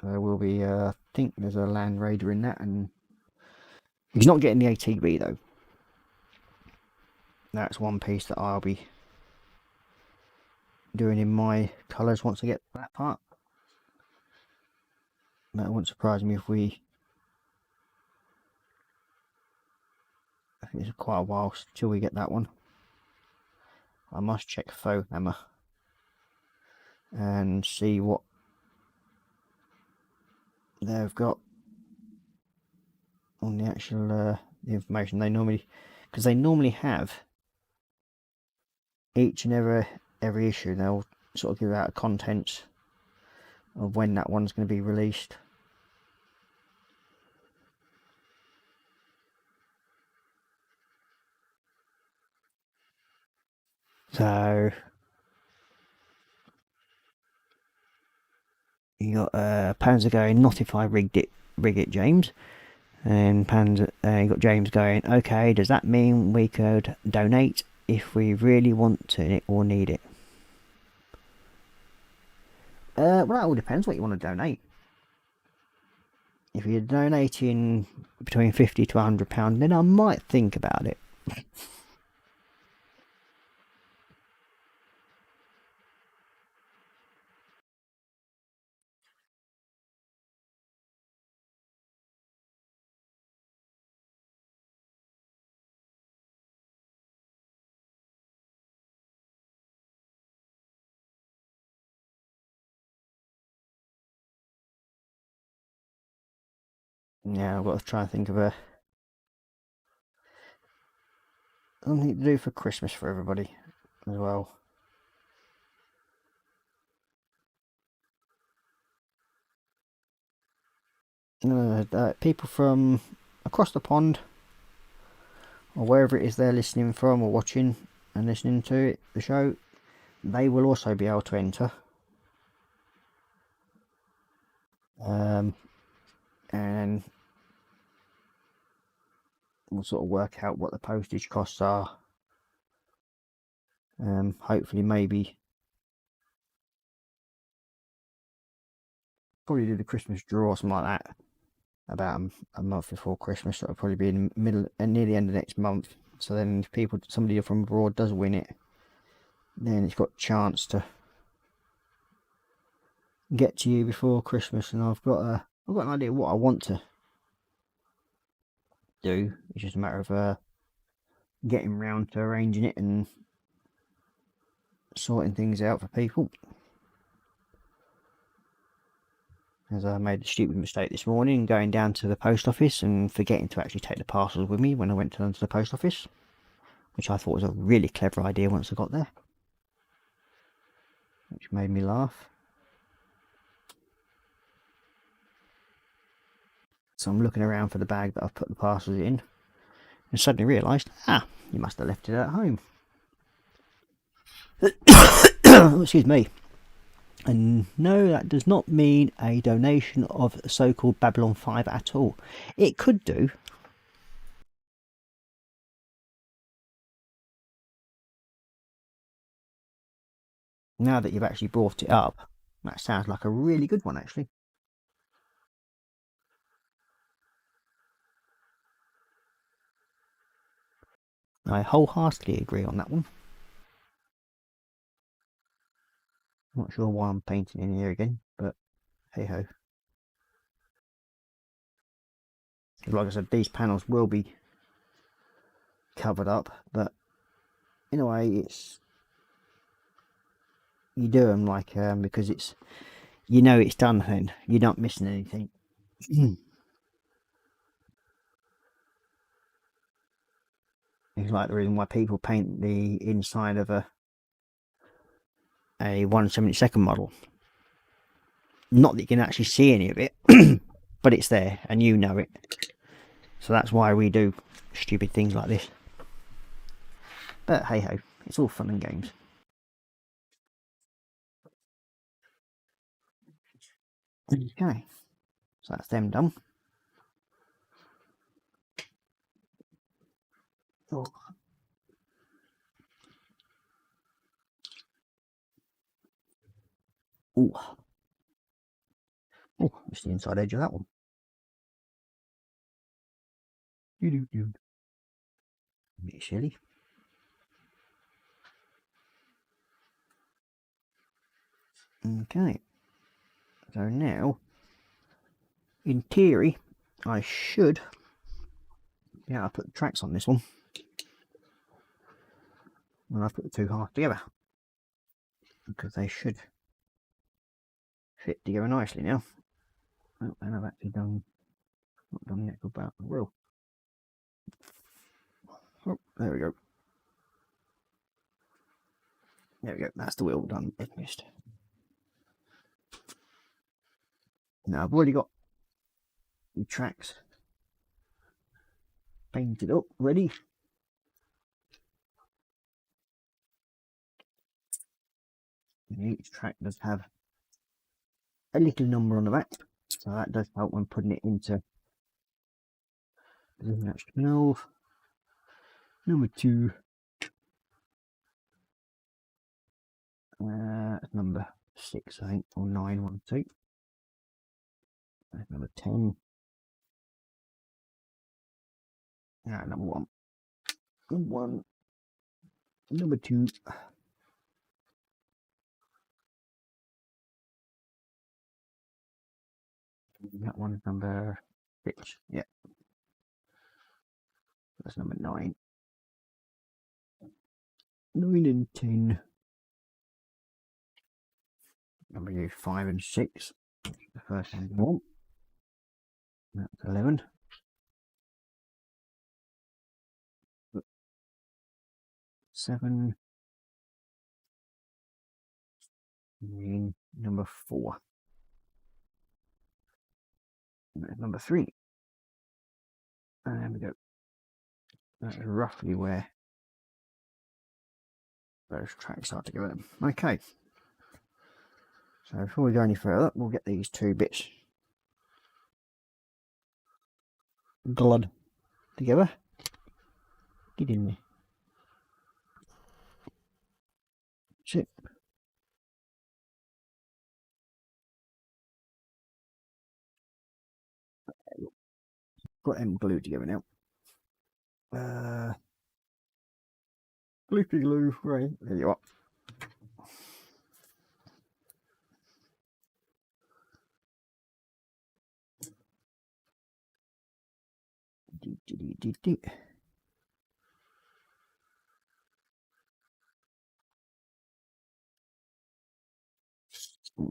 There will be, I think there's a Land Raider in that, and he's not getting the ATB though. That's one piece that I'll be doing in my colours once I get that part. That wouldn't surprise me if I think it's quite a while till we get that one. I must check Warhammer and see what they've got on the actual the information. They normally have each and every issue. They'll sort of give out contents of when that one's going to be released. So you got Panzer going, not if I rig it, James. And Panzer, you got James going, okay, does that mean we could donate if we really want to or need it? Well, that all depends what you want to donate. If you're donating between £50 to £100, then I might think about it. Yeah, I've got to try and think of something to do for Christmas for everybody as well. People from across the pond or wherever it is they're listening from or watching and listening to it, the show, they will also be able to enter. And we'll sort of work out what the postage costs are. Hopefully, maybe probably do the Christmas draw or something like that about a month before Christmas. So it'll probably be in the middle and near the end of next month. So then, if somebody from abroad does win it, then it's got a chance to get to you before Christmas. And I've got an idea what I want to do. It's just a matter of getting round to arranging it and sorting things out for people. As I made a stupid mistake this morning going down to the post office and forgetting to actually take the parcels with me when I went to the post office, which I thought was a really clever idea once I got there, which made me laugh. So I'm looking around for the bag that I've put the parcels in and suddenly realised, you must have left it at home. Excuse me. And no, that does not mean a donation of so-called Babylon 5 at all. It could do. Now that you've actually brought it up, that sounds like a really good one, actually. I wholeheartedly agree on that one. Not sure why I'm painting in here again, but hey ho. Like I said, these panels will be covered up, but in a way, you do them like because it's it's done, then you're not missing anything. It's like the reason why people paint the inside of a 1/72 model. Not that you can actually see any of it, but it's there and you know it. So that's why we do stupid things like this. But hey ho, it's all fun and games. Okay, so that's them done. Oh. Ooh. Oh, it's the inside edge of that one. A bit silly. Okay, so now, in theory, I should I put the tracks on this one when I put the two halves together, because they should fit together nicely now. Oh, and I've actually not done the actual about the wheel. Oh, there we go. There we go, that's the wheel done. It missed. Now I've already got the tracks painted up, ready. And each track does have a little number on the back, so that does help when putting it into that's 12, number 2, number 6 I think, or 9, 1, 2, number 10, number 1, number 2, that one's number 6, yeah, that's number 9, 9 and 10, number 5 and 6, the first one, That's 11. Seven. And number 4. And that's number 3. And there we go. That's roughly where those tracks start to go in. Okay. So before we go any further, we'll get these 2 bits glued together. Get in there. That's it. Got them glued together now. Gloopy glue, right? There you are.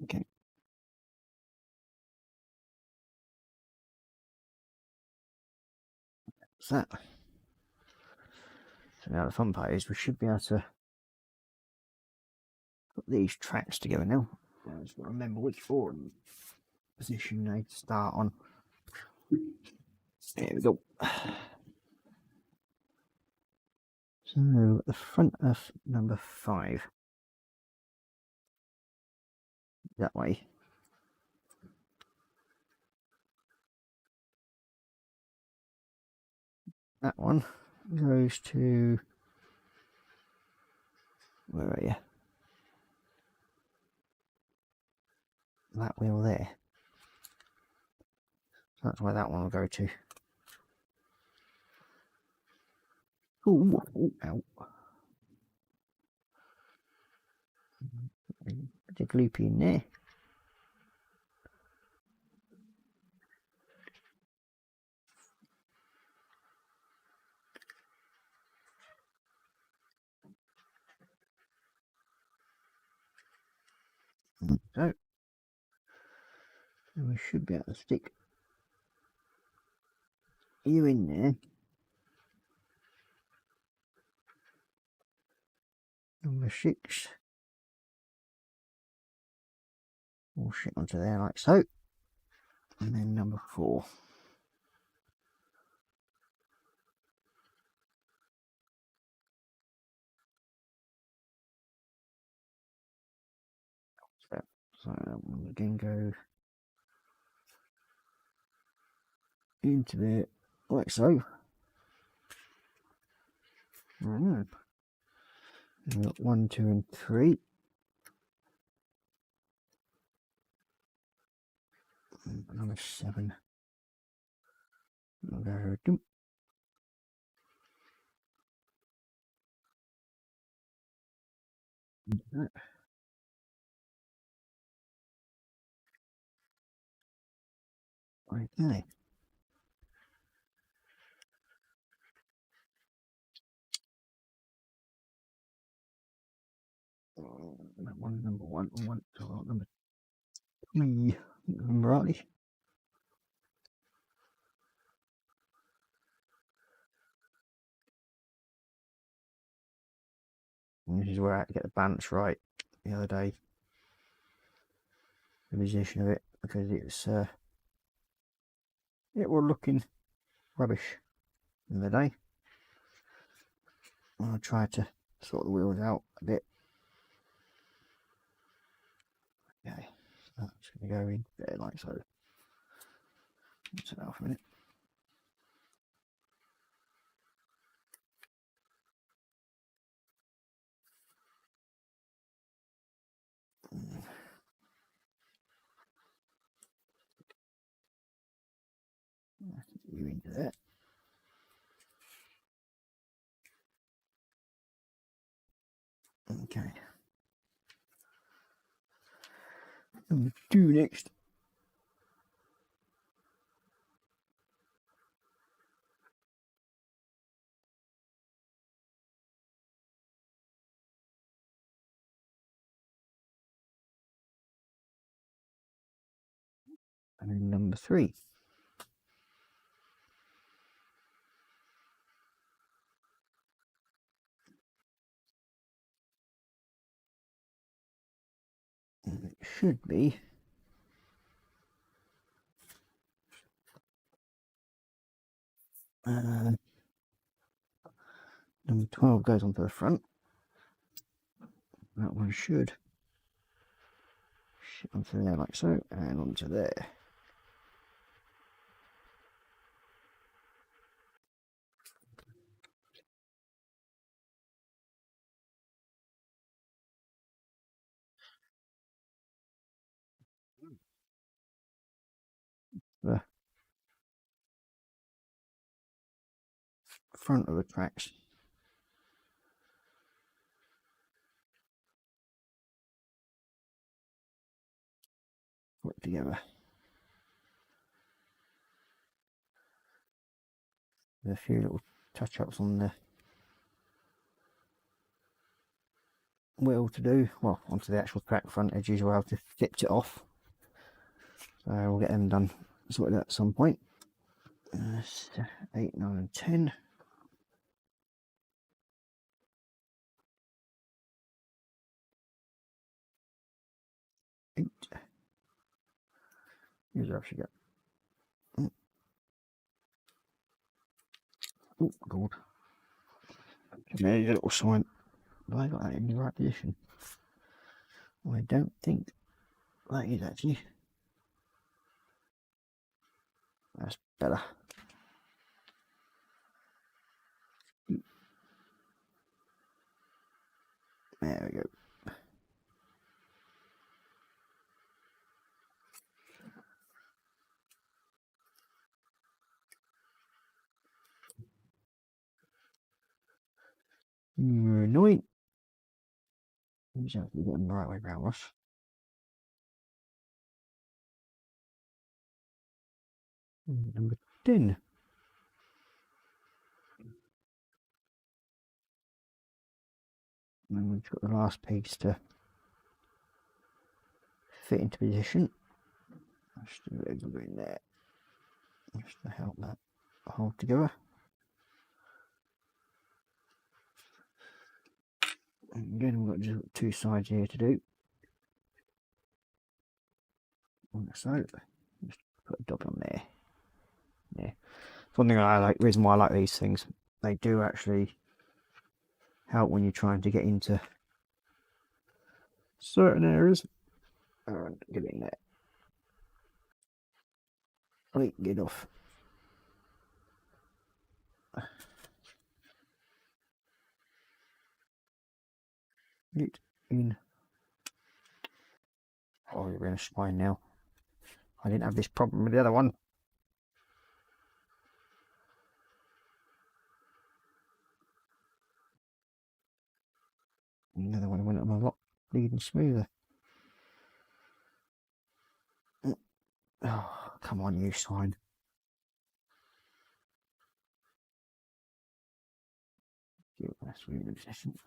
Okay. So that. So now the fun part is we should be able to put these tracks together now. I just got to remember which forward position they start on. There we go. So the front of number 5. That way. That one goes to, where are you? That wheel there. So that's where that one will go to. Ooh, ooh, ow. Put a gloopy in there. So we should be able to stick you in there. Number 6. We'll shit onto there like so. And then number 4. So that one again go into there like so. We've got 1, 2 and 3. And number 7. We'll go doom. Okay. That one, number 1, number 3. Remember rightly. And this is where I had to get the balance right the other day. The position of it, because it was looking rubbish the other day. I tried to sort the wheels out a bit. Okay, so that's going to go in there like so. Let's set that off a minute. You into that. Okay. Number 2 next. And then number 3. should be number 12 goes onto the front. That one should shit onto there like so, and onto there. The front of the tracks put together. There's a few little touch-ups on the wheel to do, well, onto the actual track front edges where I've just flipped it off. So we'll get them done, sorted out at some point. 8, 9 and 10. 8. Here's where I should go. Oh god. There's a little sign. Have I got that in the right position? Well, I don't think that is actually. That's better. There we go. You're annoying. You just have to get them the right way around us. Number 10. And then we've got the last piece to fit into position. Just a bit of glue in there, just to help that hold together. And again, we've got just 2 sides here to do. Like so, just put a dot on there. Yeah, one thing I like, reason why I like these things, they do actually help when you're trying to get into certain areas. And get it in there. Right, get off. Get in. Oh, you're in a spine now. I didn't have this problem with the other one. The other one went on a lot bleeding smoother. Oh, come on, you sign. That's really efficient.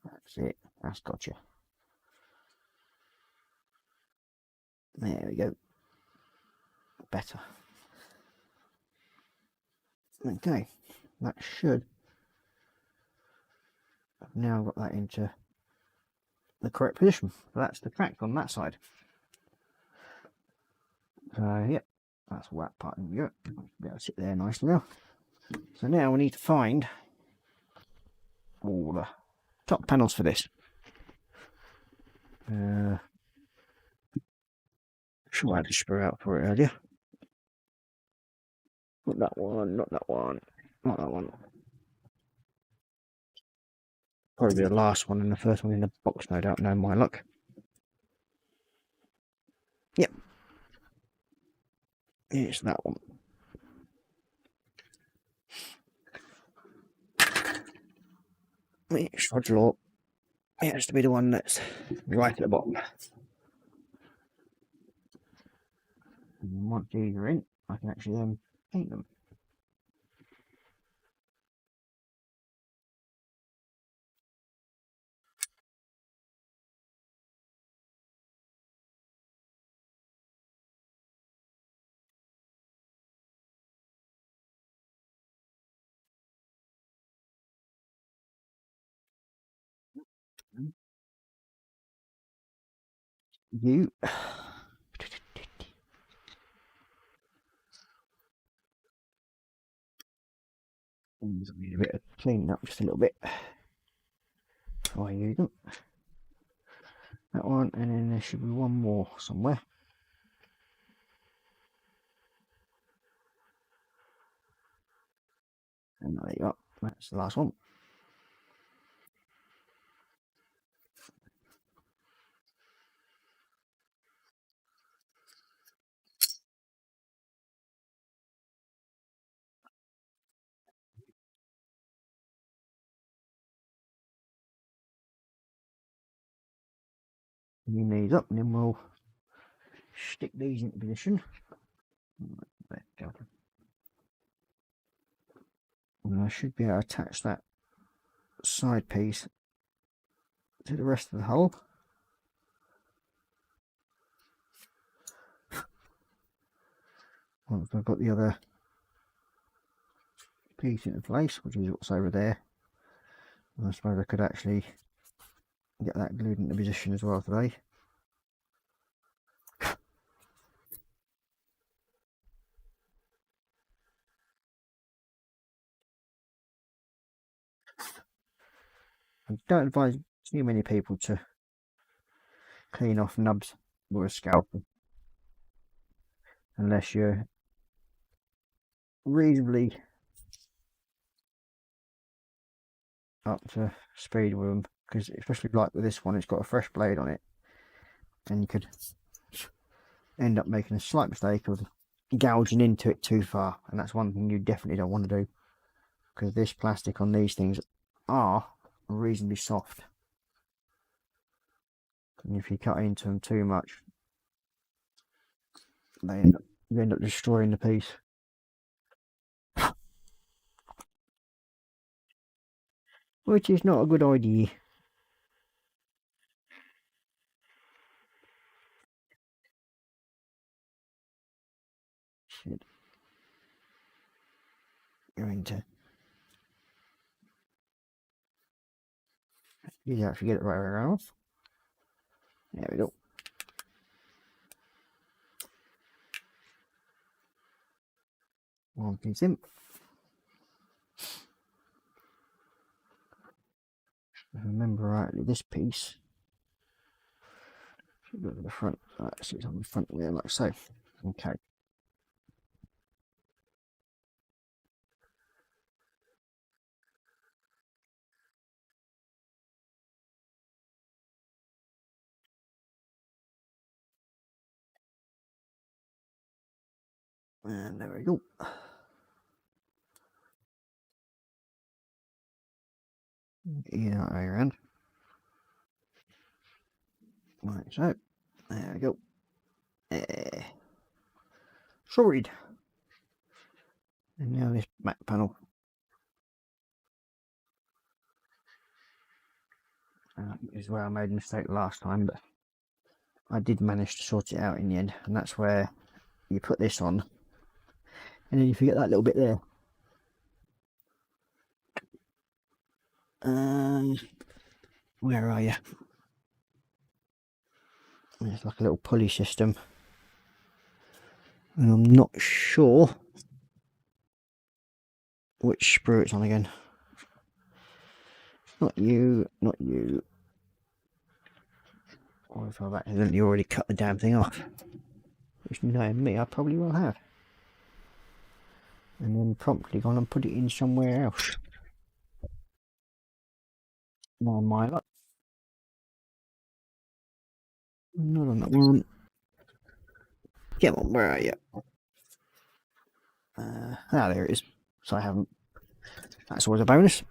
That's it. That's got you. There we go. Better. Okay, that should. I've now got that into the correct position. So that's the track on that side. So yep, that's all that part in Europe. Be able to sit there nicely now. So now we need to find all the top panels for this. Sure, I had to sprue out for it earlier. Not that one, not that one, not that one. Probably the last one and the first one in the box, no doubt, no my luck. Yep. It's that one. It's Roger Law. It has to be the one that's right at the bottom. And once these are in, I can actually then paint them. you. Need a bit of cleaning up just a little bit before I use them. That one, and then there should be one more somewhere. And there you go. That's the last one. Clean these up, and then we'll stick these into position. There we go. And I should be able to attach that side piece to the rest of the hull. Once I've got the other piece into place, which is what's over there, and I suppose I could actually get that glued into position as well today. I don't advise too many people to clean off nubs with a scalpel unless you're reasonably up to speed with them, because especially like with this one, it's got a fresh blade on it, and you could end up making a slight mistake of gouging into it too far, and that's one thing you definitely don't want to do, because this plastic on these things are reasonably soft, and if you cut into them too much, you end up destroying the piece. Which is not a good idea. Should going to you actually get it right around. There we go. One piece in. If I remember rightly, this piece should go to the front. Right, so it's on the front there, like so. Okay. And there we go. Yeah, around. Right, so there we go. Sorted. And now this back panel. Is where I made a mistake last time, but I did manage to sort it out in the end, and that's where you put this on, and then you forget that little bit there. Where are you? It's like a little pulley system, and I'm not sure which sprue it's on again. Not you, not you. Or if I've accidentally already cut the damn thing off, which knowing me, I probably will have, and then promptly gone and put it in somewhere else. Not on my luck. Not on that one. Come on, where are you? There it is. So I haven't. That's always a bonus.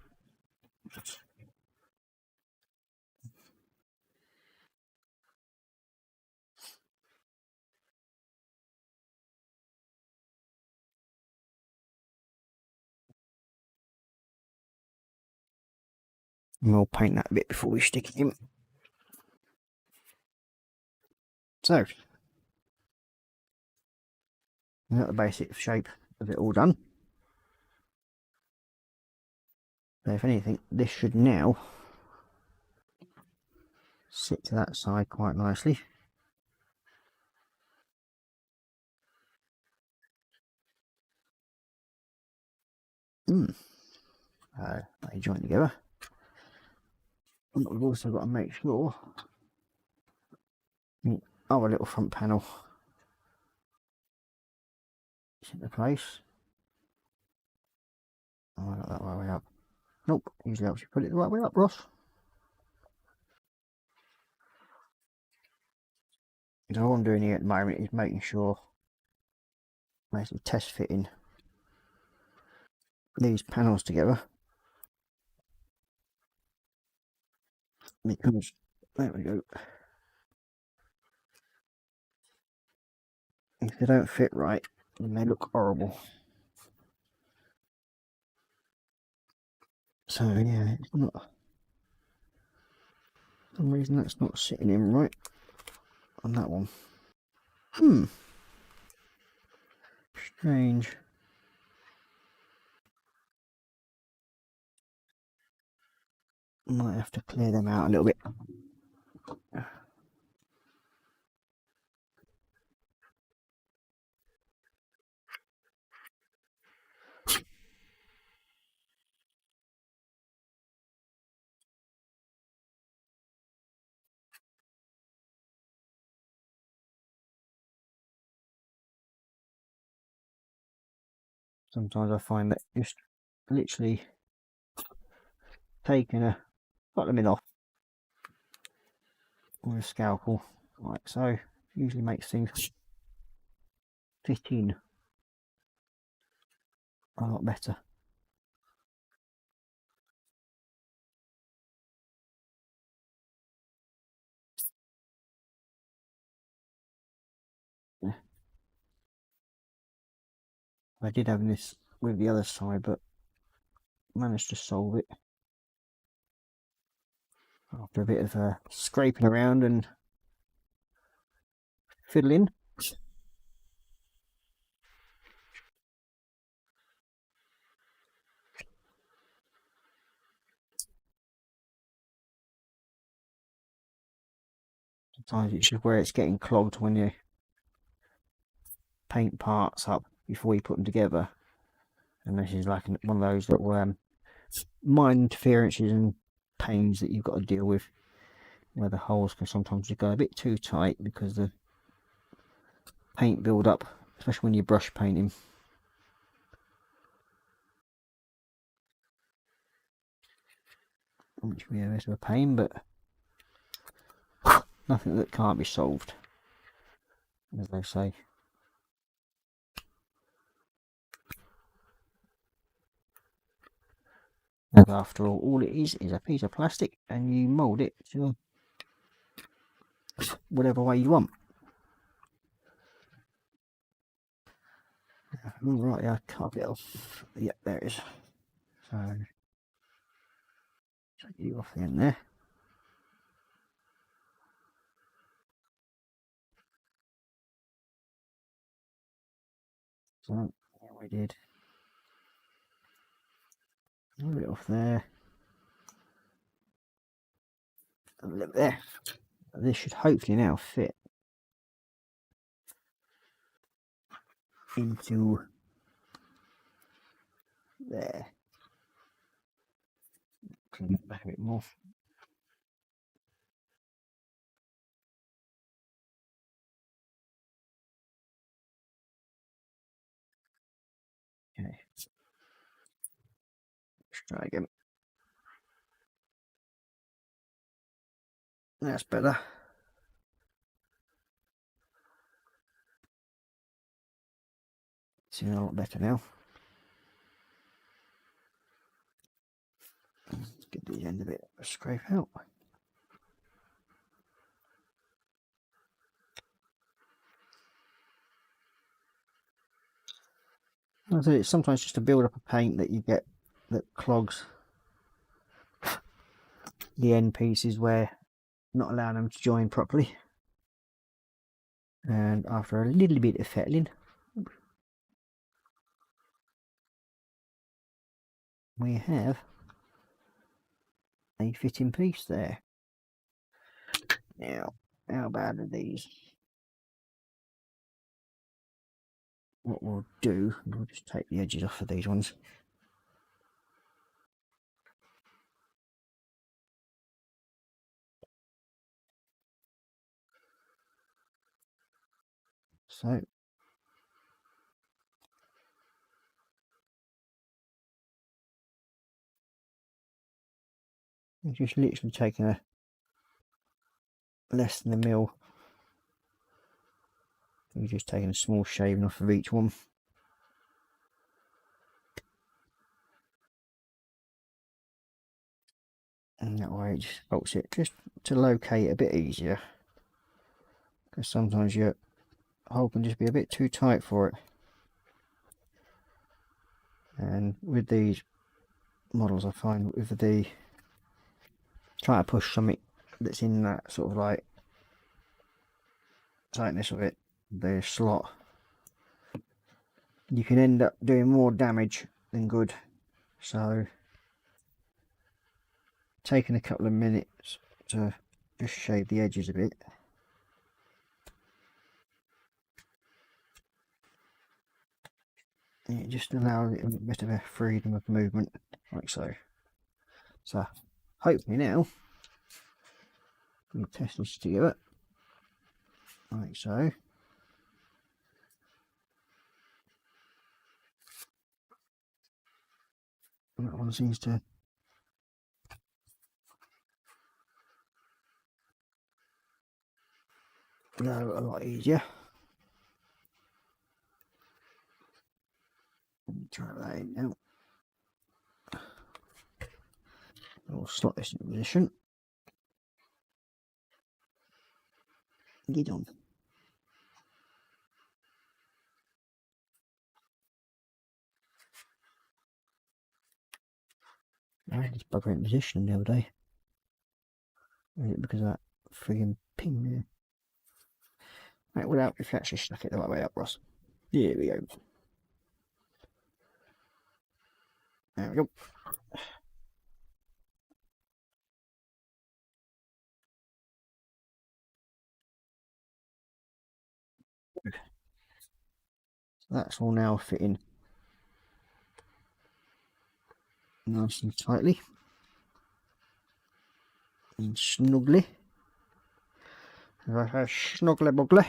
And we'll paint that a bit before we stick it in. So, we've got the basic shape of it all done. So if anything, this should now sit to that side quite nicely. they join together. And we've also got to make sure the other little front panel is into place. Oh, I got that right way up. Nope, usually helps you put it the right way up, Ross. So all I'm doing here at the moment is making sure, basically test fitting these panels together, because there we go, if they don't fit right then they look horrible. So yeah, it's not, for some reason that's not sitting in right on that one. Strange. Might have to clear them out a little bit. Sometimes I find that just literally taking a vitamin off with a scalpel like so usually makes things fit in a lot better. I did have this with the other side, but managed to solve it after a bit of scraping around and fiddling. Sometimes it's just where it's getting clogged when you paint parts up before you put them together, and this is like one of those little minor interferences and pains that you've got to deal with, where the holes can sometimes just go a bit too tight because the paint build up, especially when you're brush painting. Which can be a bit of a pain, but nothing that can't be solved, as they say. And after all it is a piece of plastic, and you mould it to whatever way you want. Right, I can't get off. Yep, there it is. So, take you off the end there. So, yeah, we did. A little bit off there. A little bit there. This should hopefully now fit into there. Clean it back a bit more. Okay. Let's try again. That's better. It's a lot better now. Let's get the end of it scrape out. It's sometimes just a build up of paint that you get that clogs the end pieces where not allowing them to join properly. And after a little bit of fettling, we have a fitting piece there. Now, how bad are these? What we'll do, we'll just take the edges off of these ones. So you're just literally taking a less than a mil. You're just taking a small shaving off of each one. And that way it just helps it just to locate a bit easier. Because sometimes your hole can just be a bit too tight for it. And with these models, I find with the trying to push something that's in that sort of like tightness of it, the slot, you can end up doing more damage than good. So taking a couple of minutes to just shave the edges a bit. It just allows it a bit of a freedom of movement, like so. So hopefully now we'll test this together, like so. That one seems to go a lot easier. Try that in now. We'll slot this in position. Get on. I had this bugger in position the other day. Because of that friggin' pin there. Right, well, if you actually stuck it the right way up, Ross. Here we go. There we go. So that's all now fitting nice and tightly and snugly. Snuggly buggly.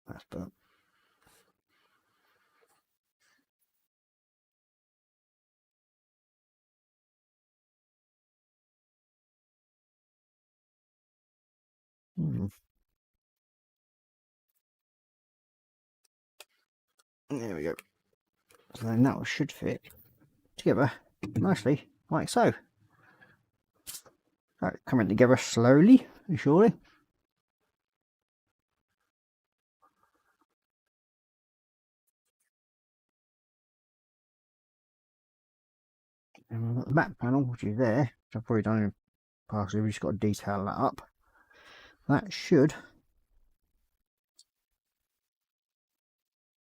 That's burnt. There we go. So then that should fit together nicely, like so. Right, coming together slowly and surely. And we've got the back panel, which is there, which I've probably done partially. We've just got to detail that up. That should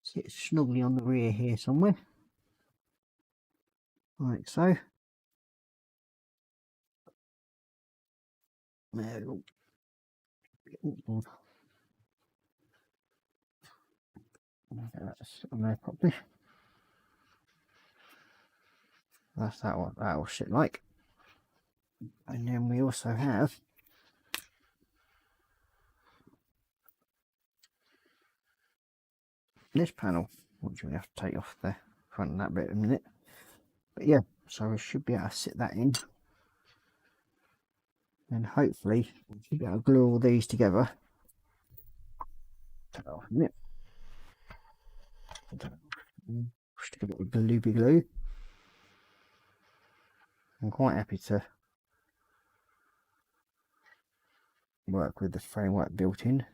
sit snugly on the rear here somewhere, like so. There we go. That's on there properly. That's that one. That will sit like. And then we also have this panel, which we have to take off the front of that bit in a minute. But yeah, so we should be able to sit that in. And hopefully we should be able to glue all these together. Take that off a minute. Stick a bit of gloopy glue. I'm quite happy to work with the framework built in.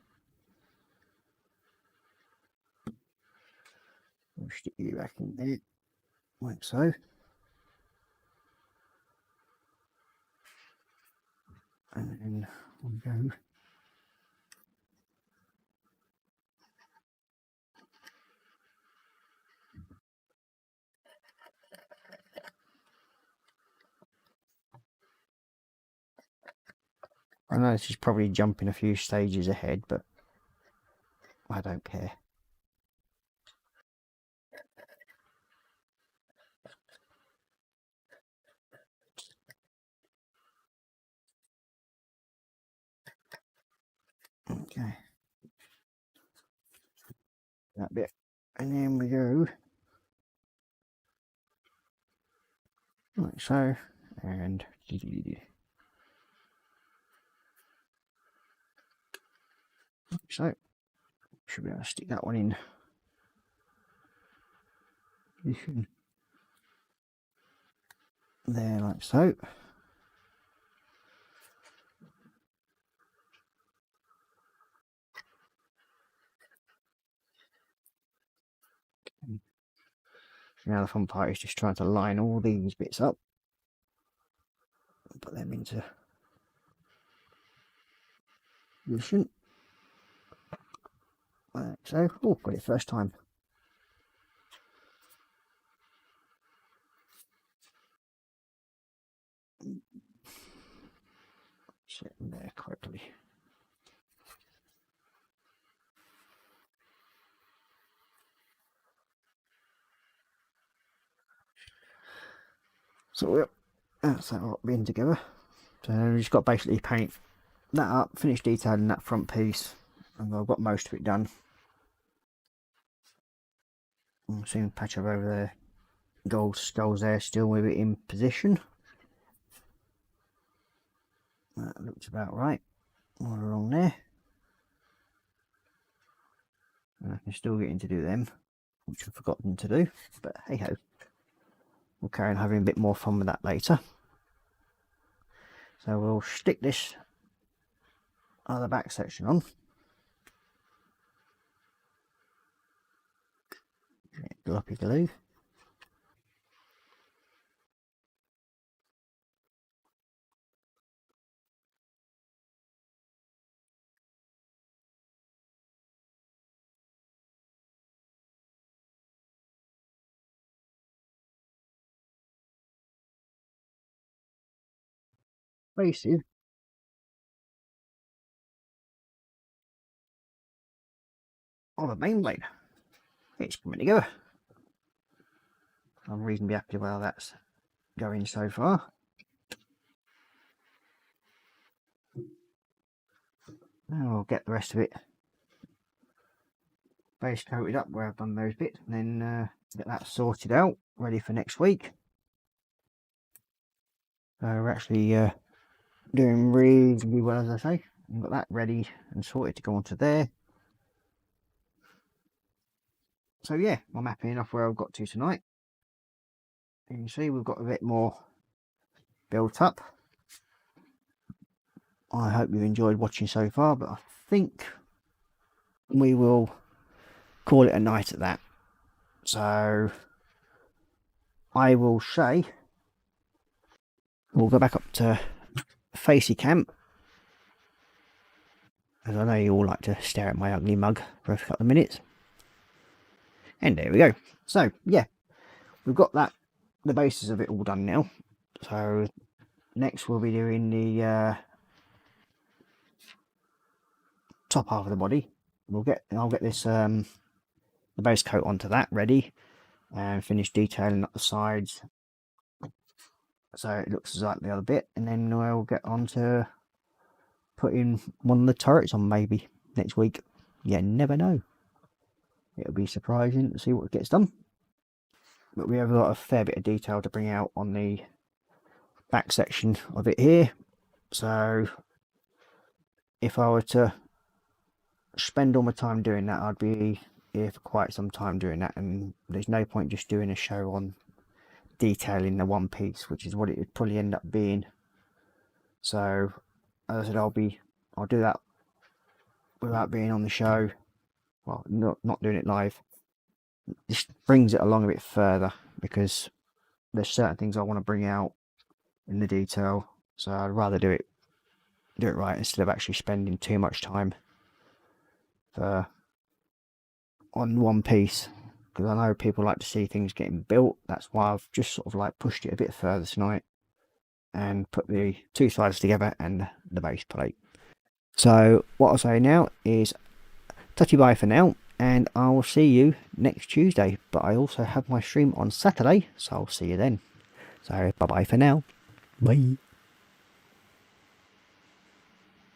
We'll stick you back in there, like so. And then we'll go I know this is probably jumping a few stages ahead, but I don't care. Okay, that bit, and then we go like so, and so should be able to stick that one in position there like so. Now the fun part is just trying to line all these bits up, put them into position like so. Oh, got it first time. Sitting there correctly. So yep, that's that lot being together. So we've just got to basically paint that up, finish detailing that front piece, and I've got most of it done. I'll soon patch up over the gold skulls there, still with it in position. That looks about right. All along there. I can still get in to do them, which I've forgotten to do, but hey ho. We'll carry on having a bit more fun with that later. So we'll stick this other back section on. Gloppy glue. Bases of a main blade. It's coming together. I'm reasonably happy with how that's going so far. Now we'll get the rest of it base coated up where I've done those bits, and then get that sorted out, ready for next week. We're actually doing reasonably well, as I say. I've got that ready and sorted to go onto there. So yeah, I'm happy enough where I've got to tonight. You can see we've got a bit more built up. I hope you've enjoyed watching so far, but I think we will call it a night at that. So I will say we'll go back up to Facey Camp, as I know you all like to stare at my ugly mug for a couple of minutes. And there we go. So yeah, we've got that, the basis of it all done now. So next we'll be doing the top half of the body. I'll get this the base coat onto that ready, and finish detailing up the sides so it looks like the other bit, and then we'll get on to putting one of the turrets on maybe next week. You never know. It'll be surprising to see what gets done. But we have got a fair bit of detail to bring out on the back section of it here. So if I were to spend all my time doing that, I'd be here for quite some time doing that, and there's no point just doing a show on detailing the one piece, which is what it would probably end up being. So as I said, I'll do that without being on the show. Well, not doing it live. This brings it along a bit further, because there's certain things I want to bring out in the detail, so I'd rather do it right instead of actually spending too much time on one piece, because I know people like to see things getting built. That's why I've just sort of like pushed it a bit further tonight and put the two sides together and the base plate. So what I'll say now is touchy bye for now, and I will see you next Tuesday. But I also have my stream on Saturday, so I'll see you then. So bye bye for now. Bye.